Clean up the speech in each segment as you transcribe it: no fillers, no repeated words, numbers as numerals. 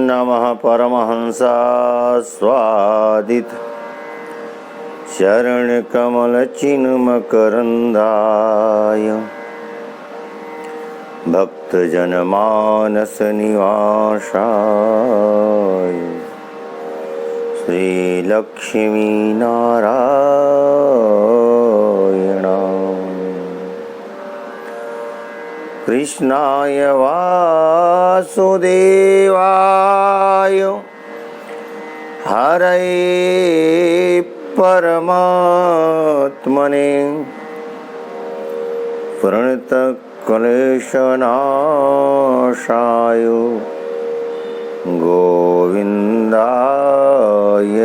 नमः परमहंसास्वादित चरणकमलचिन्मकरन्दाय भक्तजनमानसनिवासाय श्रीलक्ष्मीनारायणाय कृष्णाय वासुदेवाय हरये परमात्मने प्रणतक्लेशनाशाय गोविन्दाय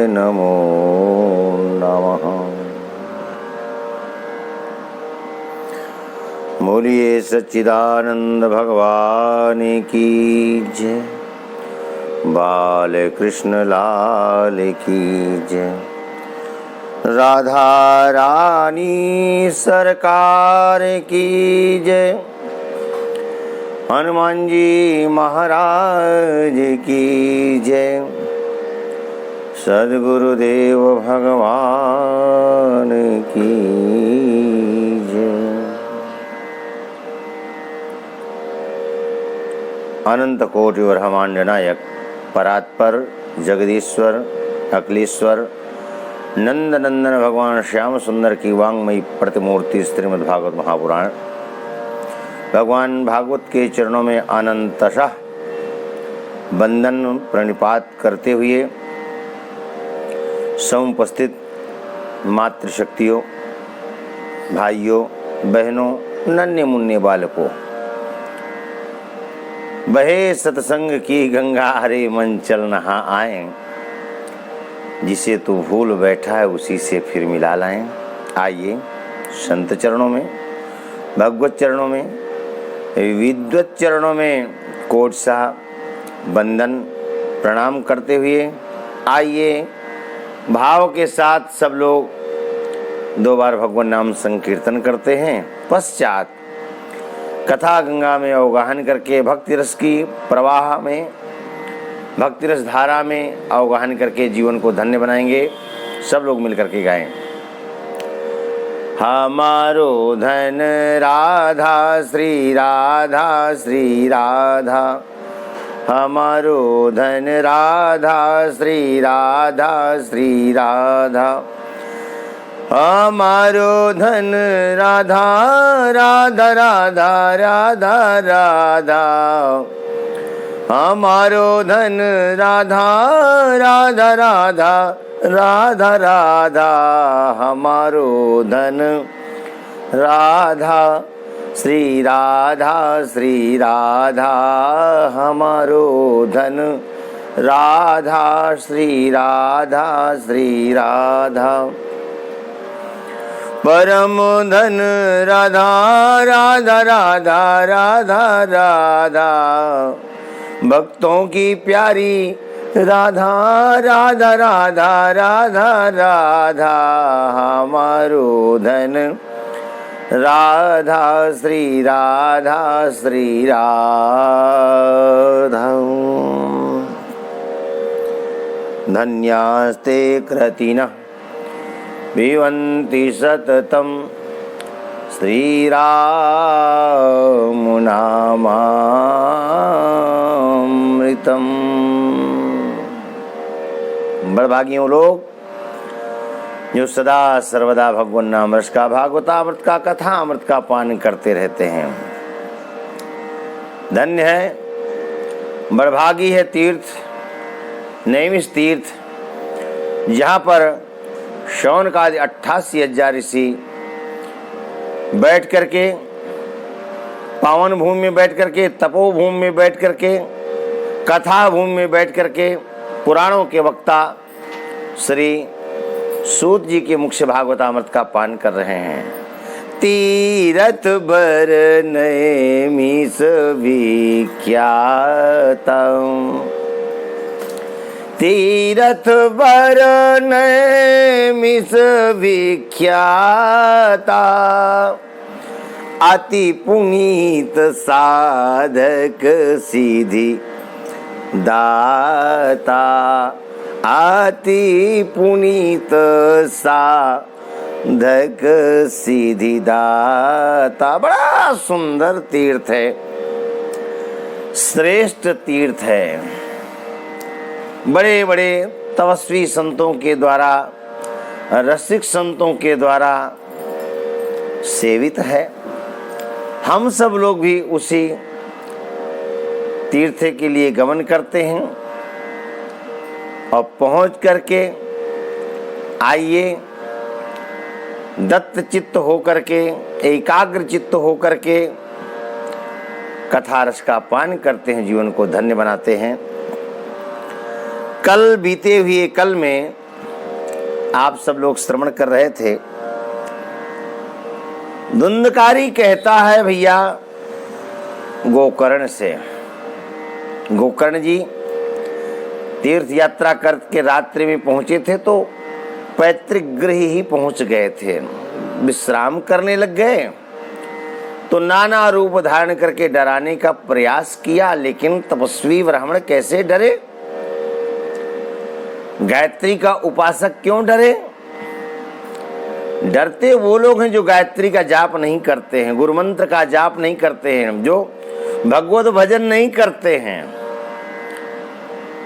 नमो नमः। बोलिए सच्चिदानंद भगवान की जय, बाल कृष्ण लाल की जय, राधा रानी सरकार की जय, हनुमान जी महाराज की जय, सद्गुरुदेव भगवान की जय। अनंत कोटि ब्रह्मांड नायक परात्पर जगदीश्वर अखिलेश्वर नंद नंदन भगवान श्याम सुंदर की वांगमयी प्रतिमूर्ति श्रीमद् भागवत महापुराण भगवान भागवत के चरणों में अनंतशः वंदन प्रणिपात करते हुए समुपस्थित मातृशक्तियों, भाइयों, बहनों, नन्हे मुन्ने बालकों, बहे सत्संग की गंगा हरे मन चल नहा आए, जिसे तू भूल बैठा है उसी से फिर मिला लाएं। आइए संत चरणों में, भगवत चरणों में, विद्वत चरणों में कोट सा वंदन प्रणाम करते हुए आइए भाव के साथ सब लोग 2 बार भगवान नाम संकीर्तन करते हैं। पश्चात कथा गंगा में अवगाहन करके भक्ति रस की प्रवाह में, भक्ति रस धारा में अवगाहन करके जीवन को धन्य बनाएंगे। सब लोग मिलकर के गाएं। हमारो धन राधा श्री राधा श्री राधा, हमारो धन राधा श्री राधा श्री राधा, हमारो धन राधा राधा राधा राधा राधा, हमारो धन राधा राधा राधा राधा राधा, हमारो धन राधा श्री राधा श्री राधा, हमारो धन राधा श्री राधा श्री राधा, परम धन राधा राधा राधा राधा राधा, भक्तों की प्यारी राधा राधा राधा राधा राधा, हमारो धन राधा श्री राधा श्री राधा। धन्यास्ते कृतिनः पिबन्ति सततं श्रीरामनामामृतम्। बड़भागियों लोग जो सदा सर्वदा भगवान नाम रस का, भागवतामृत का, कथा अमृत का पान करते रहते हैं, धन्य है, बड़भागी है तीर्थ, नैमिष तीर्थ, जहाँ पर शौनक आदि 88,000 ऋषि बैठ करके, पावन भूमि में बैठ करके, तपोभूमि में बैठ करके, कथा भूमि में बैठ करके पुराणों के वक्ता श्री सूत जी के मुख से भागवतामृत का पान कर रहे हैं। तीरथ बर नैमिष विख्यातम्, तीरथ वरन मिस विख्याता, अति पुनीत साधक सीधी दाता, अति पुनीत साधक सीधी दाता। बड़ा सुंदर तीर्थ है, श्रेष्ठ तीर्थ है। बड़े बड़े तपस्वी संतों के द्वारा, रसिक संतों के द्वारा सेवित है। हम सब लोग भी उसी तीर्थ के लिए गमन करते हैं और पहुंच करके आइए दत्त चित्त होकर के, एकाग्र चित्त होकर के कथा रस का पान करते हैं, जीवन को धन्य बनाते हैं। कल बीते हुए कल में आप सब लोग श्रवण कर रहे थे, धुंधकारी कहता है भैया गोकर्ण से, गोकर्ण जी तीर्थ यात्रा करके रात्रि में पहुंचे थे तो पैतृक गृह ही पहुंच गए थे, विश्राम करने लग गए तो नाना रूप धारण करके डराने का प्रयास किया। लेकिन तपस्वी ब्राह्मण कैसे डरे? गायत्री का उपासक क्यों डरे? डरते वो लोग हैं जो गायत्री का जाप नहीं करते हैं, गुरु मंत्र का जाप नहीं करते हैं, जो भगवत भजन नहीं करते हैं,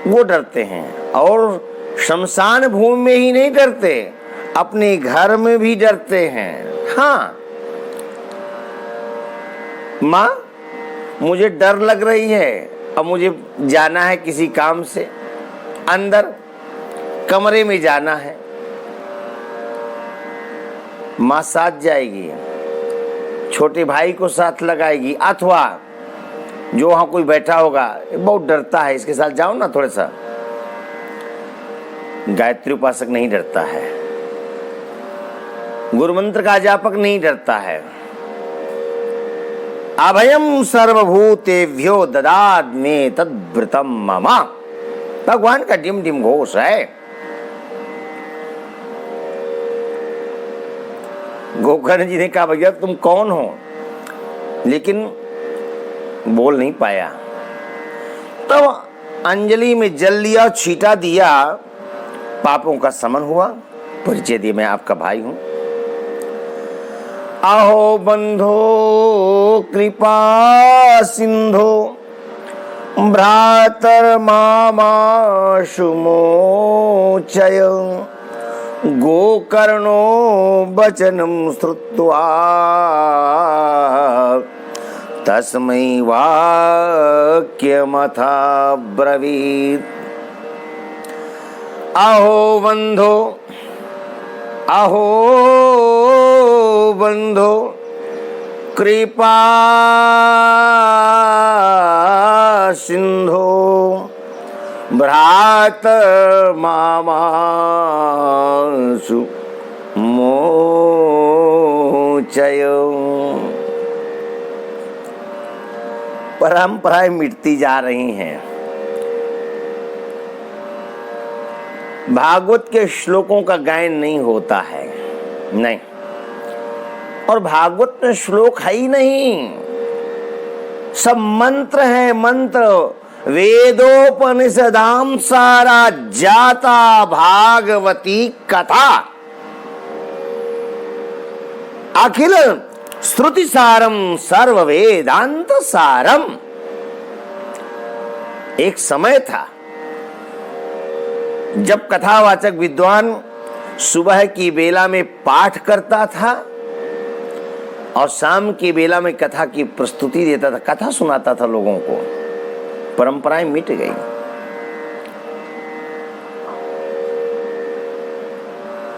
वो डरते हैं। और शमशान भूमि में ही नहीं डरते, अपने घर में भी डरते हैं। हाँ माँ, मुझे डर लग रही है, अब मुझे जाना है किसी काम से, अंदर कमरे में जाना है, माँ साथ जाएगी, छोटे भाई को साथ लगाएगी, अथवा जो वहां कोई बैठा होगा बहुत डरता है, इसके साथ जाओ ना थोड़ा सा। गायत्री उपासक नहीं डरता है, गुरु मंत्र का जापक नहीं डरता है। अभयम सर्वभूतेभ्यो ददाद में तद्व्रतम ममा, भगवान का डिम डिम घोष है। गोकर्ण जी ने कहा भैया तुम कौन हो, लेकिन बोल नहीं पाया। तो अंजलि में जल लिया, छीटा दिया, पापों का समन हुआ, परिचय दिया मैं आपका भाई हूं। अहो बंधो कृपा सिंधो भ्रातर मामाशु मोचय, गोकर्णो वचनं श्रुत्वा तस्मै वाक्यमथा ब्रवीत्। अहो बंधो, अहो बंधो कृपा सिंधो भ्रात मामाशु मोचय। परंपराएं मिटती जा रही हैं। भागवत के श्लोकों का गायन नहीं होता है, नहीं, और भागवत में श्लोक है ही नहीं, सब मंत्र है, मंत्र। वेदोपनिषदाम सारा जाता भागवती कथा, अखिल श्रुति सारम सर्व वेदांत सारम। एक समय था जब कथावाचक विद्वान सुबह की बेला में पाठ करता था और शाम की बेला में कथा की प्रस्तुति देता था, कथा सुनाता था लोगों को। परंपराएं मिट गई।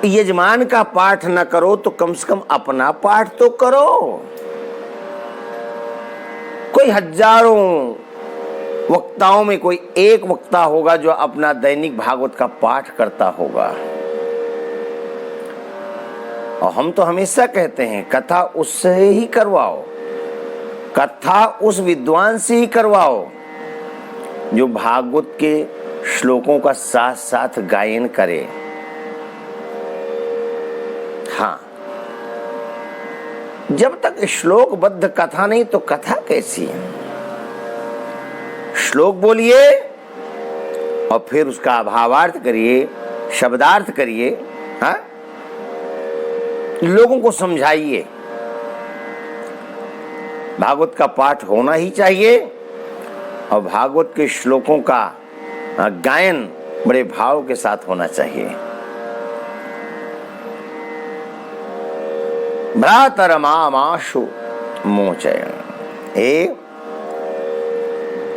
यजमान का पाठ न करो तो कम से कम अपना पाठ तो करो। कोई हजारों वक्ताओं में कोई एक वक्ता होगा जो अपना दैनिक भागवत का पाठ करता होगा। और हम तो हमेशा कहते हैं कथा उससे ही करवाओ, कथा उस विद्वान से ही करवाओ जो भागवत के श्लोकों का साथ साथ गायन करे। हाँ, जब तक श्लोकबद्ध कथा नहीं तो कथा कैसी है? श्लोक बोलिए और फिर उसका भावार्थ करिए, शब्दार्थ करिए, हाँ, लोगों को समझाइए। भागवत का पाठ होना ही चाहिए और भागवत के श्लोकों का गायन बड़े भाव के साथ होना चाहिए। भ्रातरमाशु मोचय, हे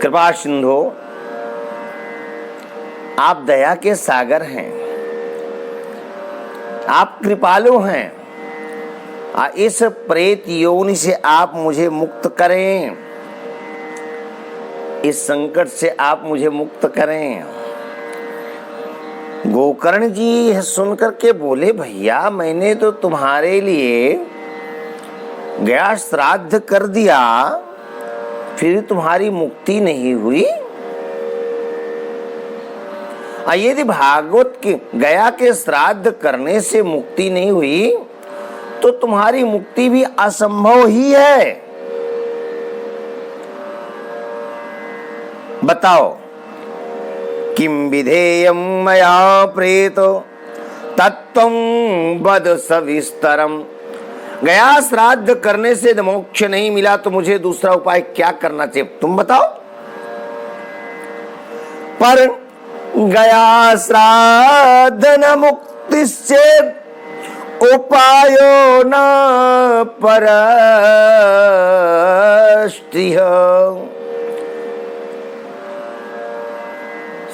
कृपा सिंधु, आप दया के सागर हैं, आप कृपालु हैं। इस प्रेत योनि से आप मुझे मुक्त करें, इस संकट से आप मुझे मुक्त करें। गोकर्ण जी सुनकर के बोले, भैया मैंने तो तुम्हारे लिए गया श्राद्ध कर दिया, फिर तुम्हारी मुक्ति नहीं हुई। यदि भागवत के गया के श्राद्ध करने से मुक्ति नहीं हुई तो तुम्हारी मुक्ति भी असंभव ही है। बताओ, किम विधेयं मया प्रेतो तत्त्वं वद सविस्तरम। गया श्राद्ध करने से मोक्ष नहीं मिला तो मुझे दूसरा उपाय क्या करना चाहिए, तुम बताओ। पर गया श्राद्ध न मुक्ति से उपायो न परस्त्रिह।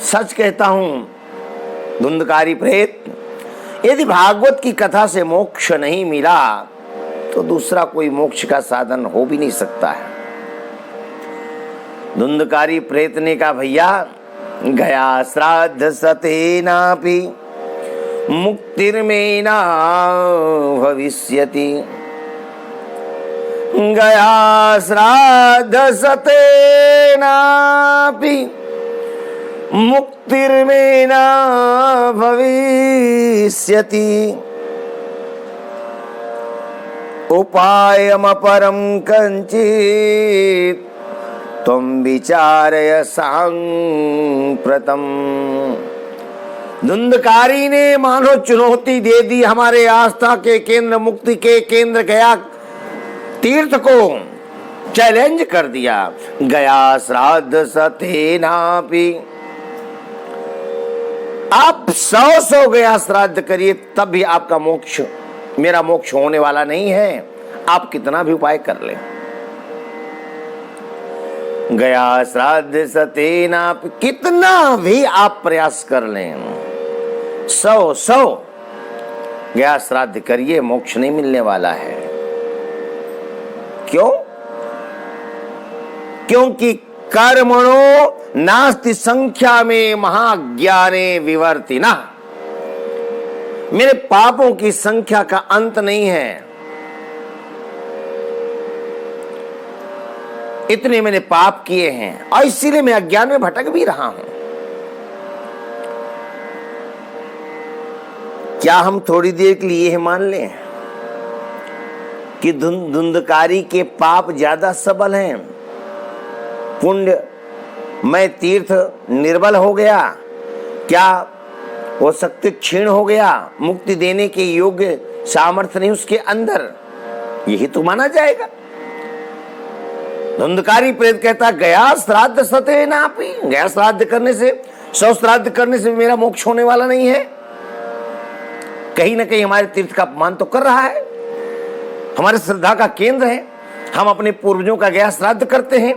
सच कहता हूं धुंधकारी प्रेत, यदि भागवत की कथा से मोक्ष नहीं मिला तो दूसरा कोई मोक्ष का साधन हो भी नहीं सकता है। धुंधकारी प्रेत ने कहा, भैया गया श्राद्ध सतेनापि मुक्तिर्मे न भविष्यति। गया श्राद्ध सतेनापि मुक्तिर्मे न भविष्यति। उपायमपरं कञ्चित् त्वं विचारय सांप्रतम्। धुंधकारी ने मानो चुनौती दे दी हमारे आस्था के केंद्र, मुक्ति के केंद्र गया तीर्थ को चैलेंज कर दिया। गया श्राद्ध सतेनापि, आप 100 गया श्राद्ध करिए तब भी आपका मोक्ष, मेरा मोक्ष होने वाला नहीं है, आप कितना भी उपाय कर लें। गया श्राद्ध सतेनापि, कितना भी आप प्रयास कर लें, 100 गया श्राद्ध करिए, मोक्ष नहीं मिलने वाला है। क्यों? क्योंकि कर्मणो नास्ति संख्या में महाज्ञाने विवर्तिना। मेरे पापों की संख्या का अंत नहीं है। इतने मैंने पाप किए हैं और इसीलिए मैं अज्ञान में भटक भी रहा हूं। क्या हम थोड़ी देर के लिए यह मान लें कि धुंधकारी के पाप ज्यादा सबल हैं, पुण्य मैं तीर्थ निर्बल हो गया, क्या वो शक्ति क्षीण हो गया, मुक्ति देने के योग्य सामर्थ्य नहीं उसके अंदर, यही तो माना जाएगा। धुंधकारी प्रेत कहता, गया श्राद्ध सतेनापि, गया श्राद्ध करने से, 100 श्राद्ध करने से मेरा मोक्ष होने वाला नहीं है। कहीं ना कहीं हमारे तीर्थ का अपमान तो कर रहा है, हमारे श्रद्धा का केंद्र है। हम अपने पूर्वजों का गया श्राद्ध करते हैं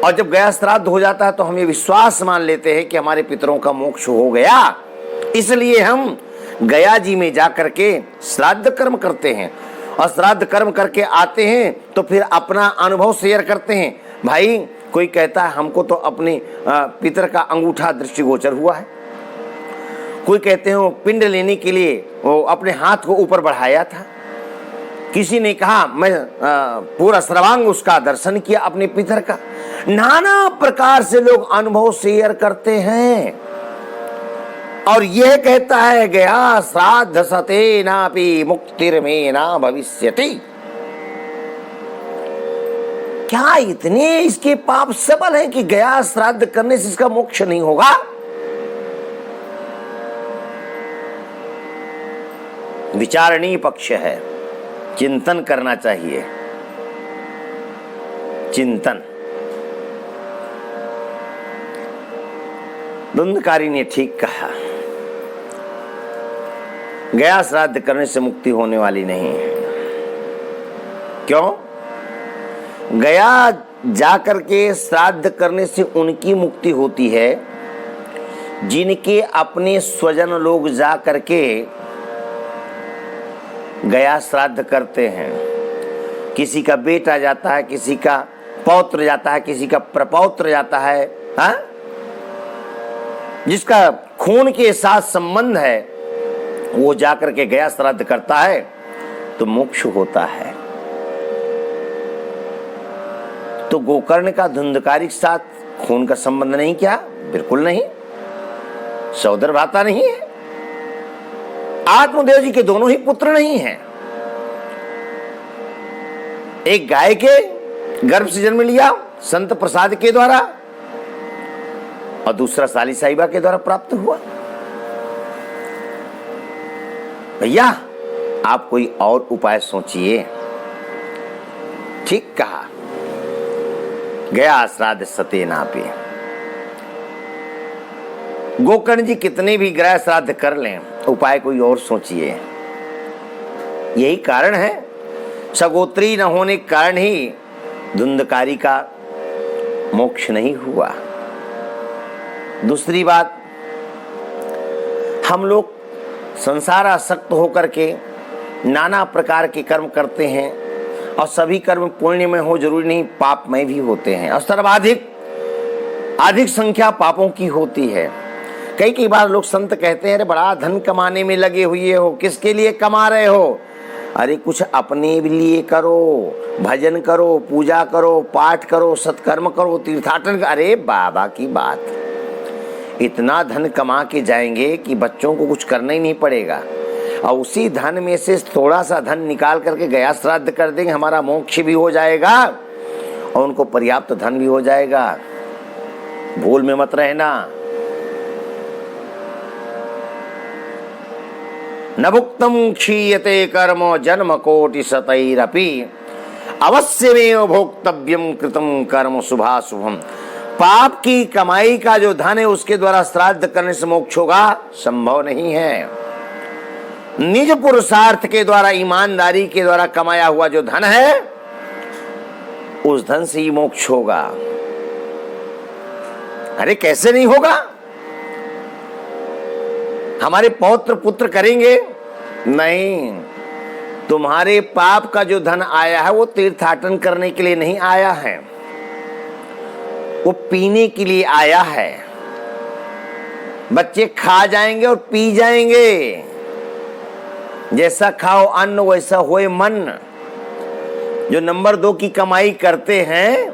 और जब गया श्राद्ध हो जाता है तो हम ये विश्वास मान लेते हैं कि हमारे पितरों का मोक्ष हो गया, इसलिए हम गया जी में जाकर के श्राद्ध कर्म करते हैं और श्राद्ध कर्म करके आते हैं तो फिर अपना अनुभव शेयर करते हैं। भाई कोई कहता है हमको तो अपने पितर का अंगूठा दृष्टिगोचर हुआ है, कोई कहते हैं वो पिंड लेने के लिए वो अपने हाथ को ऊपर बढ़ाया था, किसी ने कहा मैं पूरा सर्वांग उसका दर्शन किया अपने पितर का। नाना प्रकार से लोग अनुभव शेयर करते हैं। और यह कहता है गया श्राद्ध सते नापि मुक्तिर्मे ना भविष्यति। क्या इतने इसके पाप सबल हैं कि गया श्राद्ध करने से इसका मोक्ष नहीं होगा? विचारणीय पक्ष है, चिंतन करना चाहिए, चिंतन। धुंधकारी ने ठीक कहा, गया श्राद्ध करने से मुक्ति होने वाली नहीं है। क्यों? गया जाकर के श्राद्ध करने से उनकी मुक्ति होती है जिनके अपने स्वजन लोग जा करके गया श्राद्ध करते हैं। किसी का बेटा जाता है, किसी का पौत्र जाता है, किसी का प्रपौत्र जाता है, हा? जिसका खून के साथ संबंध है वो जाकर के गया श्राद्ध करता है तो मोक्ष होता है। तो गोकर्ण का धुंधकारी के साथ खून का संबंध नहीं, क्या? बिल्कुल नहीं, सौदर भ्राता नहीं है। आत्मदेव जी के दोनों ही पुत्र नहीं हैं। एक गाय के गर्भ से जन्म लिया संत प्रसाद के द्वारा और दूसरा साली साहिबा के द्वारा प्राप्त हुआ। भैया आप कोई और उपाय सोचिए। ठीक कहा, गया श्राद्ध सते नापि। गोकर्ण जी कितने भी गया श्राद्ध कर लें, उपाय कोई और सोचिए। यही कारण है, सगोत्री न होने के कारण ही धुंधकारी का मोक्ष नहीं हुआ। दूसरी बात, हम लोग संसार आसक्त होकर के नाना प्रकार के कर्म करते हैं और सभी कर्म पुण्य में हो जरूरी नहीं, पाप में भी होते हैं और सर्वाधिक अधिक संख्या पापों की होती है। कई बार लोग संत कहते हैं अरे बड़ा धन कमाने में लगे हुए हो, किसके लिए कमा रहे हो? अरे कुछ अपने लिए करो, भजन करो, पूजा करो, पाठ करो, सत्कर्म करो, तीर्थाटन। अरे बाबा की बात, इतना धन कमा के जाएंगे कि बच्चों को कुछ करना ही नहीं पड़ेगा और उसी धन में से थोड़ा सा धन निकाल करके गया श्राद्ध कर देंगे, हमारा मोक्ष भी हो जाएगा और उनको पर्याप्त धन भी हो जाएगा। भूल में मत रहना। न भुक्तम क्षीयते कर्म जन्म कोटि शतैरपि अवश्यमेव भोक्तव्यम कृतम कर्म शुभाशुभम। पाप की कमाई का जो धन है उसके द्वारा श्राद्ध करने से मोक्ष होगा संभव नहीं है। निज पुरुषार्थ के द्वारा, ईमानदारी के द्वारा कमाया हुआ जो धन है उस धन से ही मोक्ष होगा। अरे कैसे नहीं होगा? हमारे पौत्र पुत्र करेंगे? नहीं, तुम्हारे पाप का जो धन आया है वो तीर्थाटन करने के लिए नहीं आया है, वो पीने के लिए आया है। बच्चे खा जाएंगे और पी जाएंगे। जैसा खाओ अन्न वैसा होए मन। जो नंबर 2 की कमाई करते हैं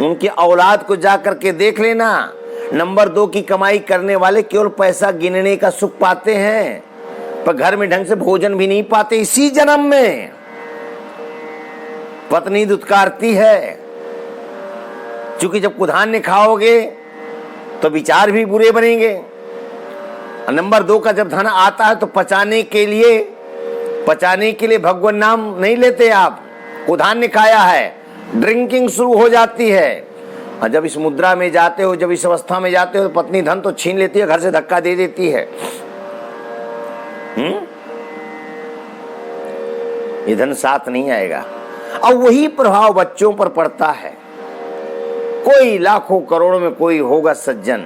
उनकी औलाद को जाकर के देख लेना। नंबर 2 की कमाई करने वाले केवल पैसा गिनने का सुख पाते हैं पर घर में ढंग से भोजन भी नहीं पाते। इसी जन्म में पत्नी दुत्कारती है, क्योंकि जब कुधान्य खाओगे तो विचार भी बुरे बनेंगे। नंबर 2 का जब धन आता है तो पचाने के लिए भगवान नाम नहीं लेते आप। कुधान्य खाया है, ड्रिंकिंग शुरू हो जाती है और जब इस मुद्रा में जाते हो, जब इस अवस्था में जाते हो तो पत्नी धन तो छीन लेती है, घर से धक्का दे देती है। ये धन साथ नहीं आएगा और वही प्रभाव बच्चों पर पड़ता है। कोई लाखों करोड़ों में कोई होगा सज्जन,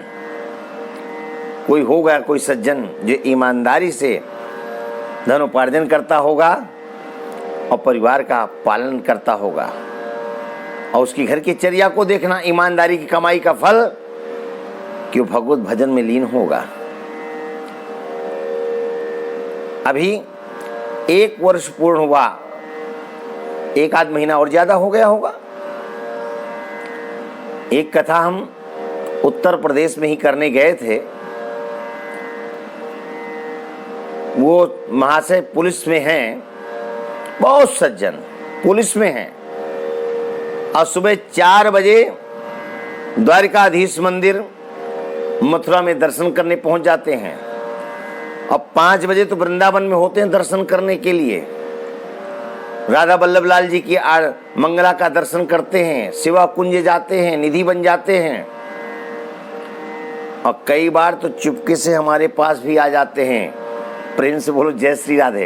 कोई सज्जन जो ईमानदारी से धन उपार्जन करता होगा और परिवार का पालन करता होगा और उसकी घर की चर्या को देखना, ईमानदारी की कमाई का फल कि वो भगवत भजन में लीन होगा। अभी 1 वर्ष पूर्ण हुआ, 1 आध महीना और ज्यादा हो गया होगा। एक कथा हम उत्तर प्रदेश में ही करने गए थे। वो महाशय पुलिस में हैं, बहुत सज्जन पुलिस में हैं, और सुबह 4 बजे द्वारिकाधीश मंदिर मथुरा में दर्शन करने पहुंच जाते हैं, और 5 बजे तो वृंदावन में होते हैं दर्शन करने के लिए। राधा वल्लभ लाल जी की मंगला का दर्शन करते हैं, शिवा कुंज जाते हैं, निधि बन जाते हैं, और कई बार तो चुपके से हमारे पास भी आ जाते हैं। प्रेम से बोलो जय श्री राधे।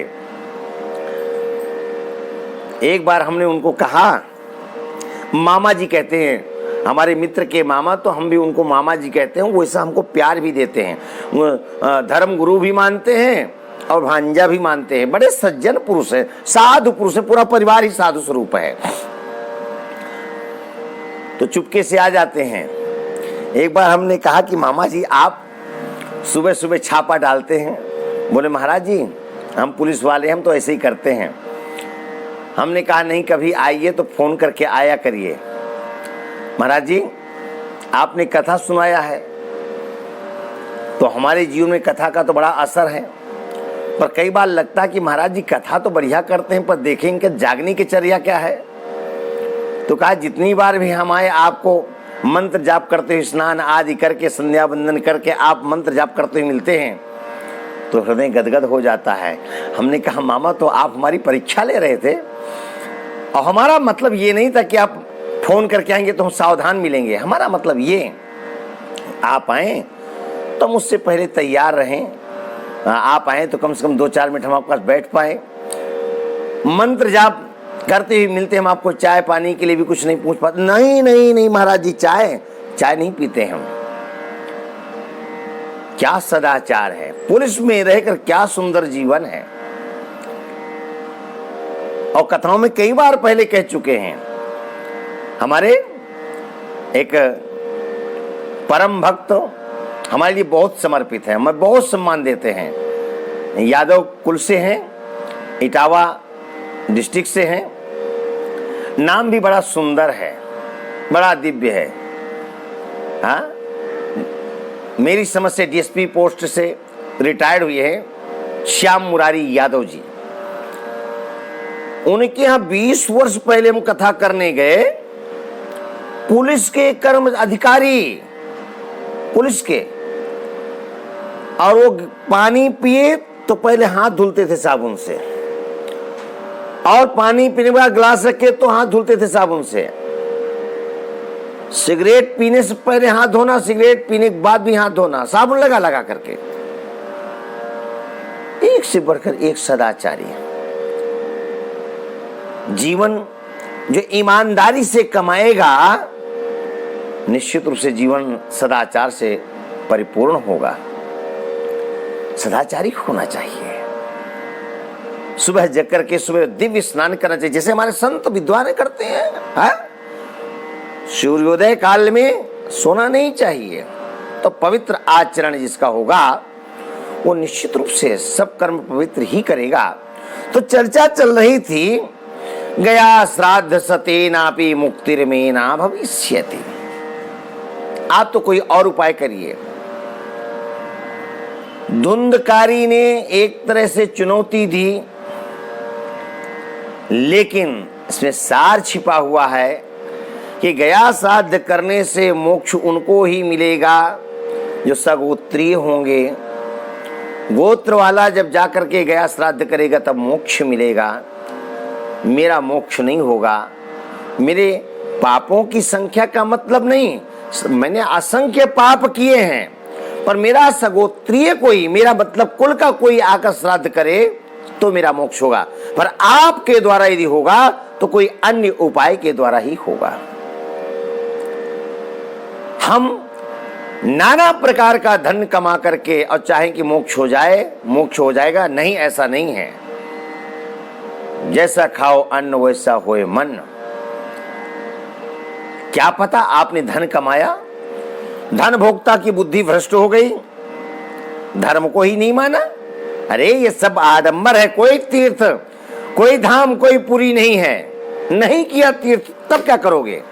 एक बार हमने उनको कहा, मामा जी कहते हैं, हमारे मित्र के मामा, तो हम भी उनको मामा जी कहते हैं, वैसा हमको प्यार भी देते हैं, धर्म गुरु भी मानते हैं और भांजा भी मानते हैं। बड़े सज्जन पुरुष है, साधु पुरुष है, पूरा परिवार ही साधु स्वरूप है। तो चुपके से आ जाते हैं। एक बार हमने कहा कि मामा जी आप सुबह सुबह छापा डालते हैं। बोले महाराज जी हम पुलिस वाले, हम तो ऐसे ही करते हैं। हमने कहा नहीं, कभी आइए तो फोन करके आया करिए। महाराज जी आपने कथा सुनाया है तो हमारे जीवन में कथा का तो बड़ा असर है, पर कई बार लगता है कि महाराज जी कथा तो बढ़िया करते हैं, पर देखेंगे जागने की चर्या क्या है। तो कहा जितनी बार भी हम आए आपको मंत्र जाप करते हुए, स्नान आदि करके, संध्या वंदन करके आप मंत्र जाप करते हुए मिलते हैं तो हृदय गदगद हो जाता है। हमने कहा मामा तो आप हमारी परीक्षा ले रहे थे, और हमारा मतलब ये नहीं था कि आप फोन करके आएंगे तो हम सावधान मिलेंगे। हमारा मतलब ये आप आए तो मुझसे पहले तैयार रहें, आप आए तो कम से कम 2-4 मिनट हम आपके पास बैठ पाए। मंत्र जाप करते हुए मिलते, हम आपको चाय पानी के लिए भी कुछ नहीं पूछ पाते। नहीं नहीं नहीं महाराज जी, चाय नहीं पीते हम। क्या सदाचार है, पुलिस में रहकर क्या सुंदर जीवन है। और कथाओं में कई बार पहले कह चुके हैं, हमारे एक परम भक्त हमारे लिए बहुत समर्पित है, हमें बहुत सम्मान देते हैं। यादव कुल से हैं, इटावा डिस्ट्रिक्ट से हैं, नाम भी बड़ा सुंदर है, बड़ा दिव्य है। हाँ, मेरी समझ से डीएसपी पोस्ट से रिटायर्ड हुए हैं श्याम मुरारी यादव जी। उनके यहाँ 20 वर्ष पहले हम कथा करने गए, पुलिस के कर्म अधिकारी, पुलिस के, और वो पानी पिए तो पहले हाथ धुलते थे साबुन से, और पानी पीने के बाद गिलास रखे तो हाथ धुलते थे साबुन से। सिगरेट पीने से पहले हाथ धोना, सिगरेट पीने के बाद भी हाथ धोना, साबुन लगा लगा करके। एक से बढ़कर एक सदाचारी जीवन जो ईमानदारी से कमाएगा, निश्चित रूप से जीवन सदाचार से परिपूर्ण होगा। सदाचारी होना चाहिए। सुबह जग करके सुबह दिव्य स्नान करना चाहिए, जैसे हमारे संत विद्वान करते हैं। सूर्योदय काल में सोना नहीं चाहिए। तो पवित्र आचरण जिसका होगा वो निश्चित रूप से सब कर्म पवित्र ही करेगा। तो चर्चा चल रही थी, गया श्राद्ध सतेनापि मुक्तिर्मेना भविष्यति। आप तो कोई और उपाय करिए। धुंधकारी ने एक तरह से चुनौती दी, लेकिन इसमें सार छिपा हुआ है कि गया श्राद्ध करने से मोक्ष उनको ही मिलेगा जो सगोत्रीय होंगे। गोत्र वाला जब जाकर के गया श्राद्ध करेगा तब मोक्ष मिलेगा। मेरा मोक्ष नहीं होगा। मेरे पापों की संख्या का मतलब नहीं, मैंने असंख्य पाप किए हैं, पर मेरा सगोत्रीय कोई, मेरा मतलब कुल का कोई आकर श्राद्ध करे तो मेरा मोक्ष होगा। पर आपके द्वारा यदि होगा तो कोई अन्य उपाय के द्वारा ही होगा। हम नाना प्रकार का धन कमा करके और चाहे कि मोक्ष हो जाए, मोक्ष हो जाएगा, नहीं, ऐसा नहीं है। जैसा खाओ अन्न वैसा होए मन। क्या पता आपने धन कमाया, धन भोक्ता की बुद्धि भ्रष्ट हो गई, धर्म को ही नहीं माना। अरे ये सब आडंबर है। कोई तीर्थ, कोई धाम, कोई पुरी नहीं है। नहीं किया तीर्थ तब क्या करोगे?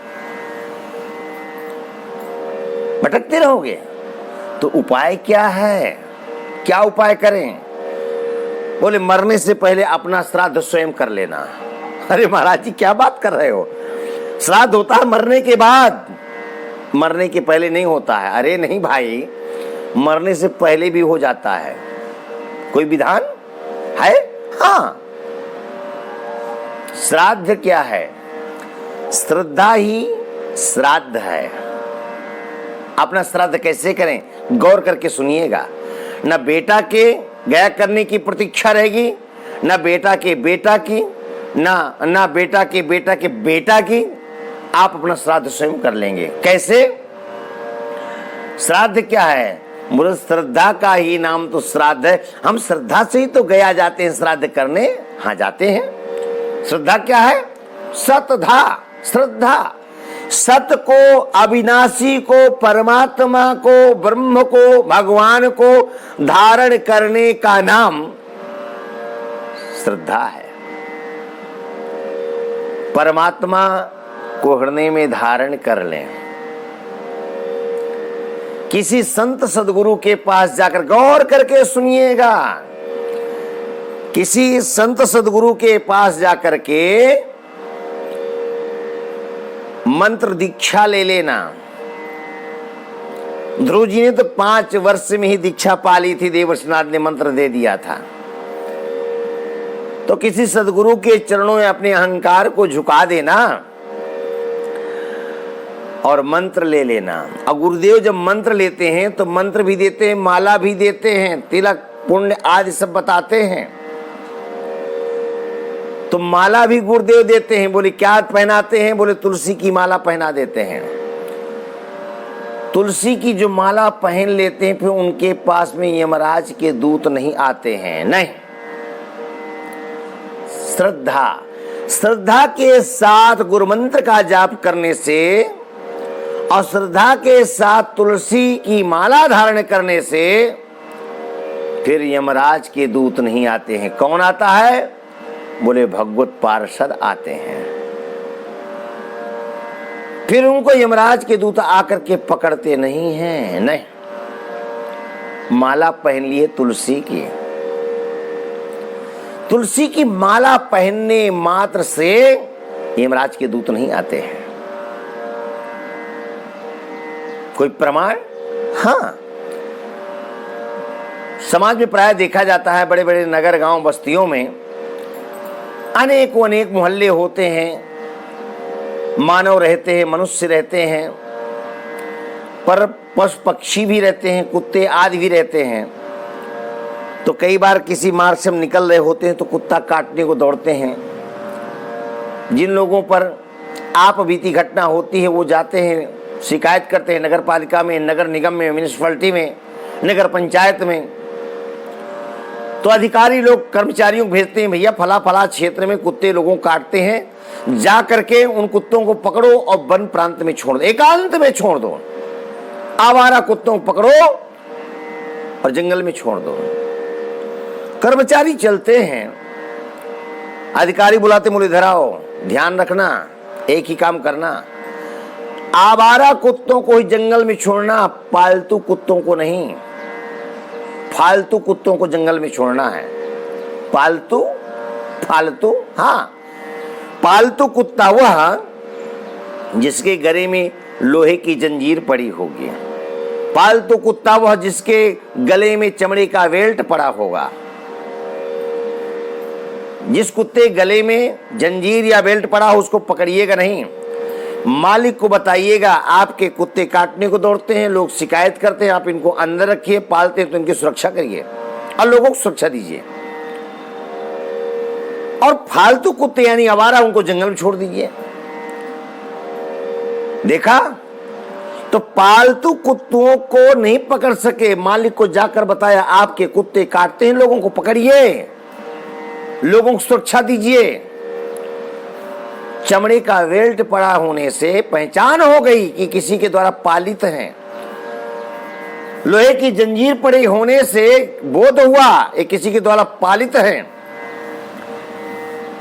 भटकते रहोगे। तो उपाय क्या है? क्या उपाय करें? बोले मरने से पहले अपना श्राद्ध स्वयं कर लेना। अरे महाराज जी क्या बात कर रहे हो, श्राद्ध होता है मरने के बाद, मरने के पहले नहीं होता है। अरे नहीं भाई, मरने से पहले भी हो जाता है। कोई विधान है? हाँ। श्राद्ध क्या है? श्रद्धा ही श्राद्ध है। अपना श्राद्ध कैसे करें, गौर करके सुनिएगा। न बेटा के गया करने की प्रतीक्षा रहेगी, न बेटा के बेटा की, ना बेटा के बेटा के बेटा की। आप अपना श्राद्ध स्वयं कर लेंगे। कैसे? श्राद्ध क्या है? बोले श्रद्धा का ही नाम तो श्राद्ध है। हम श्रद्धा से ही तो गया जाते हैं श्राद्ध करने। हाँ जाते हैं। श्रद्धा क्या है? सतधा, श्रद्धा। सत्य को, अविनाशी को, परमात्मा को, ब्रह्म को, भगवान को धारण करने का नाम श्रद्धा है। परमात्मा को हृदय में धारण कर लें। किसी संत सदगुरु के पास जाकर, गौर करके सुनिएगा, किसी संत सदगुरु के पास जाकर के मंत्र दीक्षा ले लेना। ध्रुव जी ने तो 5 वर्ष में ही दीक्षा पा ली थी, देवर्षिनाथ ने मंत्र दे दिया था। तो किसी सदगुरु के चरणों में अपने अहंकार को झुका देना और मंत्र ले लेना। और गुरुदेव जब मंत्र लेते हैं तो मंत्र भी देते हैं, माला भी देते हैं, तिलक पुण्य आदि सब बताते हैं। तो माला भी गुरुदेव देते हैं। बोले क्या पहनाते हैं? बोले तुलसी की माला पहना देते हैं। तुलसी की जो माला पहन लेते हैं, फिर उनके पास में यमराज के दूत नहीं आते हैं। नहीं, श्रद्धा, श्रद्धा के साथ गुरु मंत्र का जाप करने से और श्रद्धा के साथ तुलसी की माला धारण करने से फिर यमराज के दूत नहीं आते हैं। कौन आता है? बोले भगवत पार्षद आते हैं। फिर उनको यमराज के दूत आकर के पकड़ते नहीं हैं। नहीं, माला पहन लिए तुलसी की। तुलसी की माला पहनने मात्र से यमराज के दूत नहीं आते हैं। कोई प्रमाण? हाँ, समाज में प्राय देखा जाता है, बड़े बड़े नगर गांव बस्तियों में अनेक मोहल्ले होते हैं, मानव रहते हैं, मनुष्य रहते हैं, पर पशु पक्षी भी रहते हैं, कुत्ते आदि भी रहते हैं। तो कई बार किसी मार्ग से हम निकल रहे होते हैं तो कुत्ता काटने को दौड़ते हैं। जिन लोगों पर आप बीती घटना होती है वो जाते हैं, शिकायत करते हैं नगर पालिका में, नगर निगम में, म्यूनिसिपैलिटी में, नगर पंचायत में। तो अधिकारी लोग कर्मचारियों को भेजते हैं, भैया फला फला क्षेत्र में कुत्ते लोगों को काटते हैं, जा करके उन कुत्तों को पकड़ो और वन प्रांत में छोड़ दो, एकांत में छोड़ दो। आवारा कुत्तों को पकड़ो और जंगल में छोड़ दो। कर्मचारी चलते हैं, अधिकारी बुलाते, बोले इधर आओ, ध्यान रखना, एक ही काम करना, आवारा कुत्तों को ही जंगल में छोड़ना, पालतू कुत्तों को नहीं। फालतू कुत्तों को जंगल में छोड़ना है। पालतू, फालतू, हाँ, पालतू कुत्ता वह जिसके गले में लोहे की जंजीर पड़ी होगी। पालतू कुत्ता वह जिसके गले में चमड़े का बेल्ट पड़ा होगा। जिस कुत्ते गले में जंजीर या बेल्ट पड़ा हो उसको पकड़िएगा नहीं, मालिक को बताइएगा आपके कुत्ते काटने को दौड़ते हैं, लोग शिकायत करते हैं, आप इनको अंदर रखिए, पालते हैं तो इनकी सुरक्षा करिए और लोगों को सुरक्षा दीजिए। और फालतू कुत्ते यानी आवारा, उनको जंगल में छोड़ दीजिए। देखा? तो पालतू कुत्तों को नहीं पकड़ सके, मालिक को जाकर बताया आपके कुत्ते काटते हैं, लोगों को पकड़िए, लोगों को सुरक्षा दीजिए। चमड़े का बेल्ट पड़ा होने से पहचान हो गई कि किसी के द्वारा पालित हैं। लोहे की जंजीर पड़ी होने से बोध हुआ ये किसी के द्वारा पालित हैं।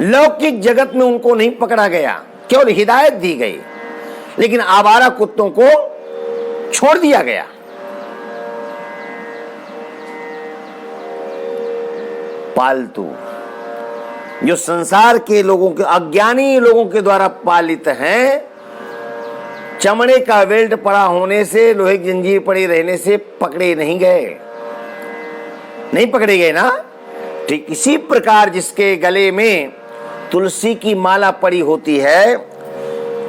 लौकिक जगत में उनको नहीं पकड़ा गया, केवल हिदायत दी गई, लेकिन आवारा कुत्तों को छोड़ दिया गया। पालतू, जो संसार के लोगों के, अज्ञानी लोगों के द्वारा पालित हैं, चमड़े का बेल्ट पड़ा होने से, लोहे की जंजीर पड़ी रहने से पकड़े नहीं गए, नहीं पकड़े गए ना। ठीक इसी प्रकार जिसके गले में तुलसी की माला पड़ी होती है,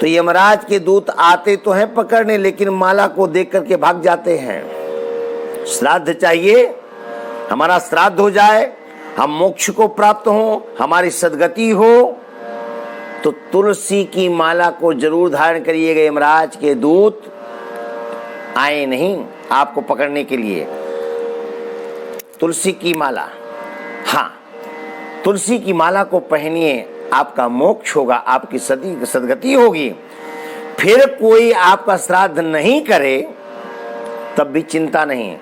तो यमराज के दूत आते तो हैं पकड़ने, लेकिन माला को देख करके भाग जाते हैं। श्राद्ध चाहिए, हमारा श्राद्ध हो जाए, हम मोक्ष को प्राप्त हो, हमारी सद्गति हो, तो तुलसी की माला को जरूर धारण करिएगा। यमराज के दूत आए नहीं आपको पकड़ने के लिए। तुलसी की माला, हाँ, तुलसी की माला को पहनिए, आपका मोक्ष होगा, आपकी सद्गति होगी। फिर कोई आपका श्राद्ध नहीं करे तब भी चिंता नहीं,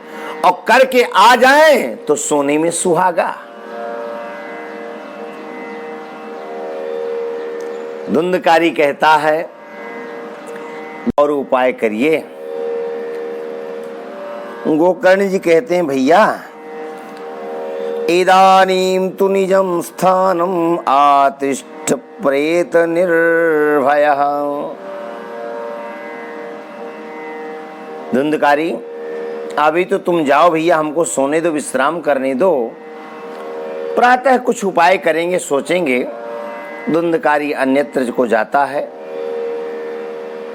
और करके आ जाए तो सोने में सुहागा। धुंधकारी कहता है और उपाय करिए। गोकर्ण जी कहते हैं भैया, इदानीं तु निजं स्थानं आतिष्ठ प्रेत निर्भयः। धुंधकारी, अभी तो तुम जाओ भैया, हमको सोने दो, विश्राम करने दो, प्रातः कुछ उपाय करेंगे, सोचेंगे। धुंधकारी अन्यत्र को जाता है,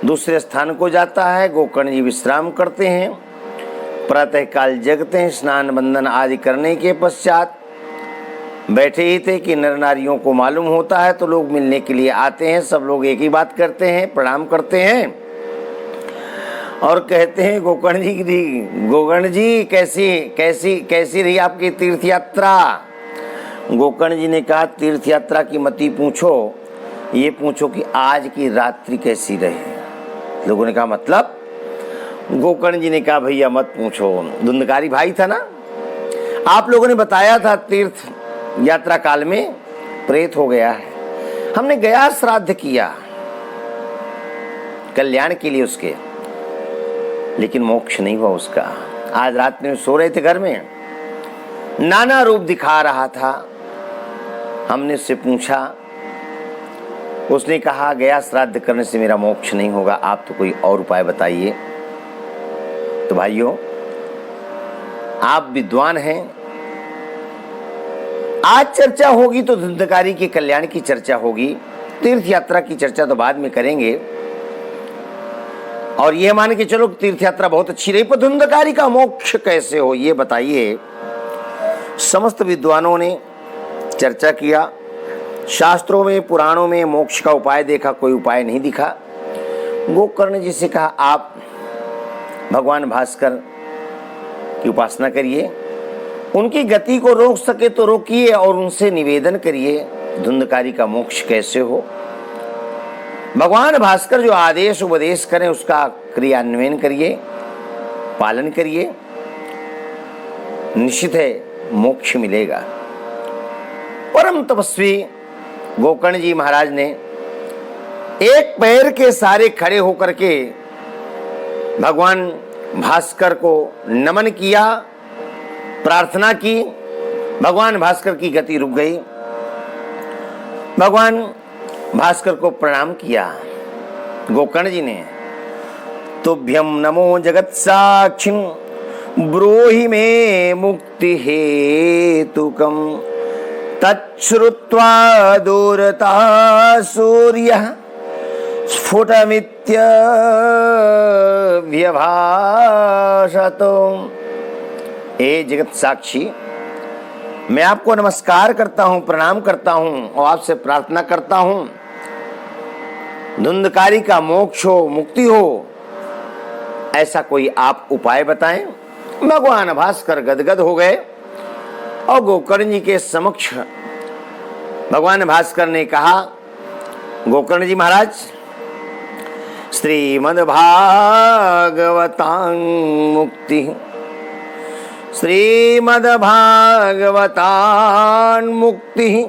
दूसरे स्थान को जाता है। गोकर्ण जी विश्राम करते हैं, प्रातः काल जगते हैं, स्नान बंदन आदि करने के पश्चात बैठे ही थे कि नर नारियों को मालूम होता है तो लोग मिलने के लिए आते हैं। सब लोग एक ही बात करते हैं, प्रणाम करते हैं और कहते हैं गोकर्ण जी कैसी कैसी कैसी रही आपकी तीर्थ यात्रा। गोकर्ण जी ने कहा, तीर्थ यात्रा की मती पूछो, ये पूछो कि आज की रात्रि कैसी रही। लोगों ने कहा मतलब? गोकर्ण जी ने कहा भैया मत पूछो, धुंधकारी भाई था ना, आप लोगों ने बताया था तीर्थ यात्रा काल में प्रेत हो गया है, हमने गया श्राद्ध किया कल्याण के लिए उसके, लेकिन मोक्ष नहीं हुआ उसका। आज रात में सो रहे थे घर में, नाना रूप दिखा रहा था। हमने उससे पूछा, उसने कहा गया श्राद्ध करने से मेरा मोक्ष नहीं होगा, आप तो कोई और उपाय बताइए। तो भाइयों, आप विद्वान हैं, आज चर्चा होगी तो धुंधकारी के कल्याण की चर्चा होगी, तीर्थ यात्रा की चर्चा तो बाद में करेंगे। और यह मान के चलो तीर्थ यात्रा बहुत अच्छी रही, पर धुंधकारी का मोक्ष कैसे हो ये बताइए। समस्त विद्वानों ने चर्चा किया, शास्त्रों में पुराणों में मोक्ष का उपाय देखा, कोई उपाय नहीं दिखा। गोकर्ण जी से कहा आप भगवान भास्कर की उपासना करिए, उनकी गति को रोक सके तो रोकिए और उनसे निवेदन करिए धुंधकारी का मोक्ष कैसे हो। भगवान भास्कर जो आदेश उपदेश करें उसका क्रियान्वयन करिए, पालन करिए, निश्चित है मोक्ष मिलेगा। परम तपस्वी गोकर्ण जी महाराज ने एक पैर के सारे खड़े होकर के भगवान भास्कर को नमन किया, प्रार्थना की। भगवान भास्कर की गति रुक गई, भगवान भास्कर को प्रणाम किया गोकर्ण जी ने। तुभ्यं नमो जगत साक्षिं ब्रूहि मे मुक्ति हेतुकं तच्छ्रुत्वा दूरतः सूर्यः स्फुटमित्यव्यभाषतो। हे जगत साक्षी, मैं आपको नमस्कार करता हूं, प्रणाम करता हूं और आपसे प्रार्थना करता हूं धुंधकारी का मोक्ष हो, मुक्ति हो, ऐसा कोई आप उपाय बताएं। भगवान भास्कर गदगद हो गए और गोकर्ण जी के समक्ष भगवान भास्कर ने कहा, गोकर्ण जी महाराज, श्रीमद्भागवतां मुक्ति, श्रीमद्भागवतां मुक्ति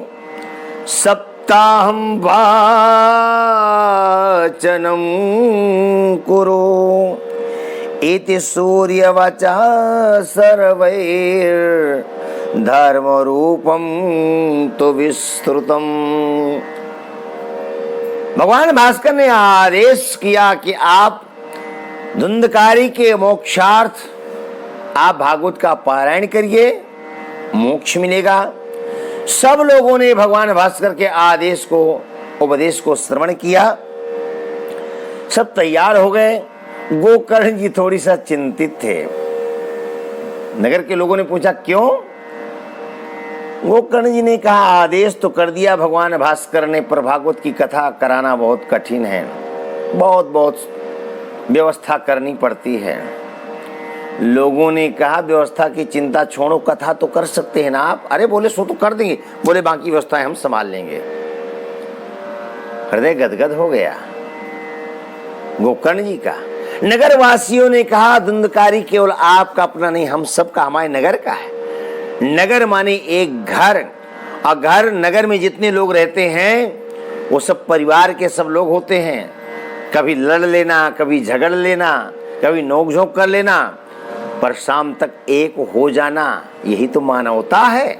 सप्ताहं वाचनं कुरु इति सूर्यवचा सर्वैर् धर्म रूपम तो विस्तृतम। भगवान भास्कर ने आदेश किया कि आप धुंधकारी के मोक्षार्थ आप भागवत का पारायण करिए, मोक्ष मिलेगा। सब लोगों ने भगवान भास्कर के आदेश को, उपदेश को श्रवण किया, सब तैयार हो गए। गोकर्ण जी थोड़ी सा चिंतित थे। नगर के लोगों ने पूछा क्यों? गोकर्ण जी ने कहा आदेश तो कर दिया भगवान भास्कर ने, पर भागवत की कथा कराना बहुत कठिन है, बहुत व्यवस्था करनी पड़ती है। लोगों ने कहा व्यवस्था की चिंता छोड़ो, कथा तो कर सकते हैं ना आप। अरे बोले सो तो कर देंगे, बोले बाकी व्यवस्थाएं हम संभाल लेंगे। हृदय गदगद हो गया गोकर्ण जी का। नगर वासियों ने कहा धुंधकारी केवल आपका अपना नहीं, हम सबका, हमारे नगर का है। नगर माने एक घर, और घर नगर में जितने लोग रहते हैं वो सब परिवार के सब लोग होते हैं। कभी लड़ लेना, कभी झगड़ लेना, कभी नोक-झोंक कर लेना, पर शाम तक एक हो जाना, यही तो मानवता है।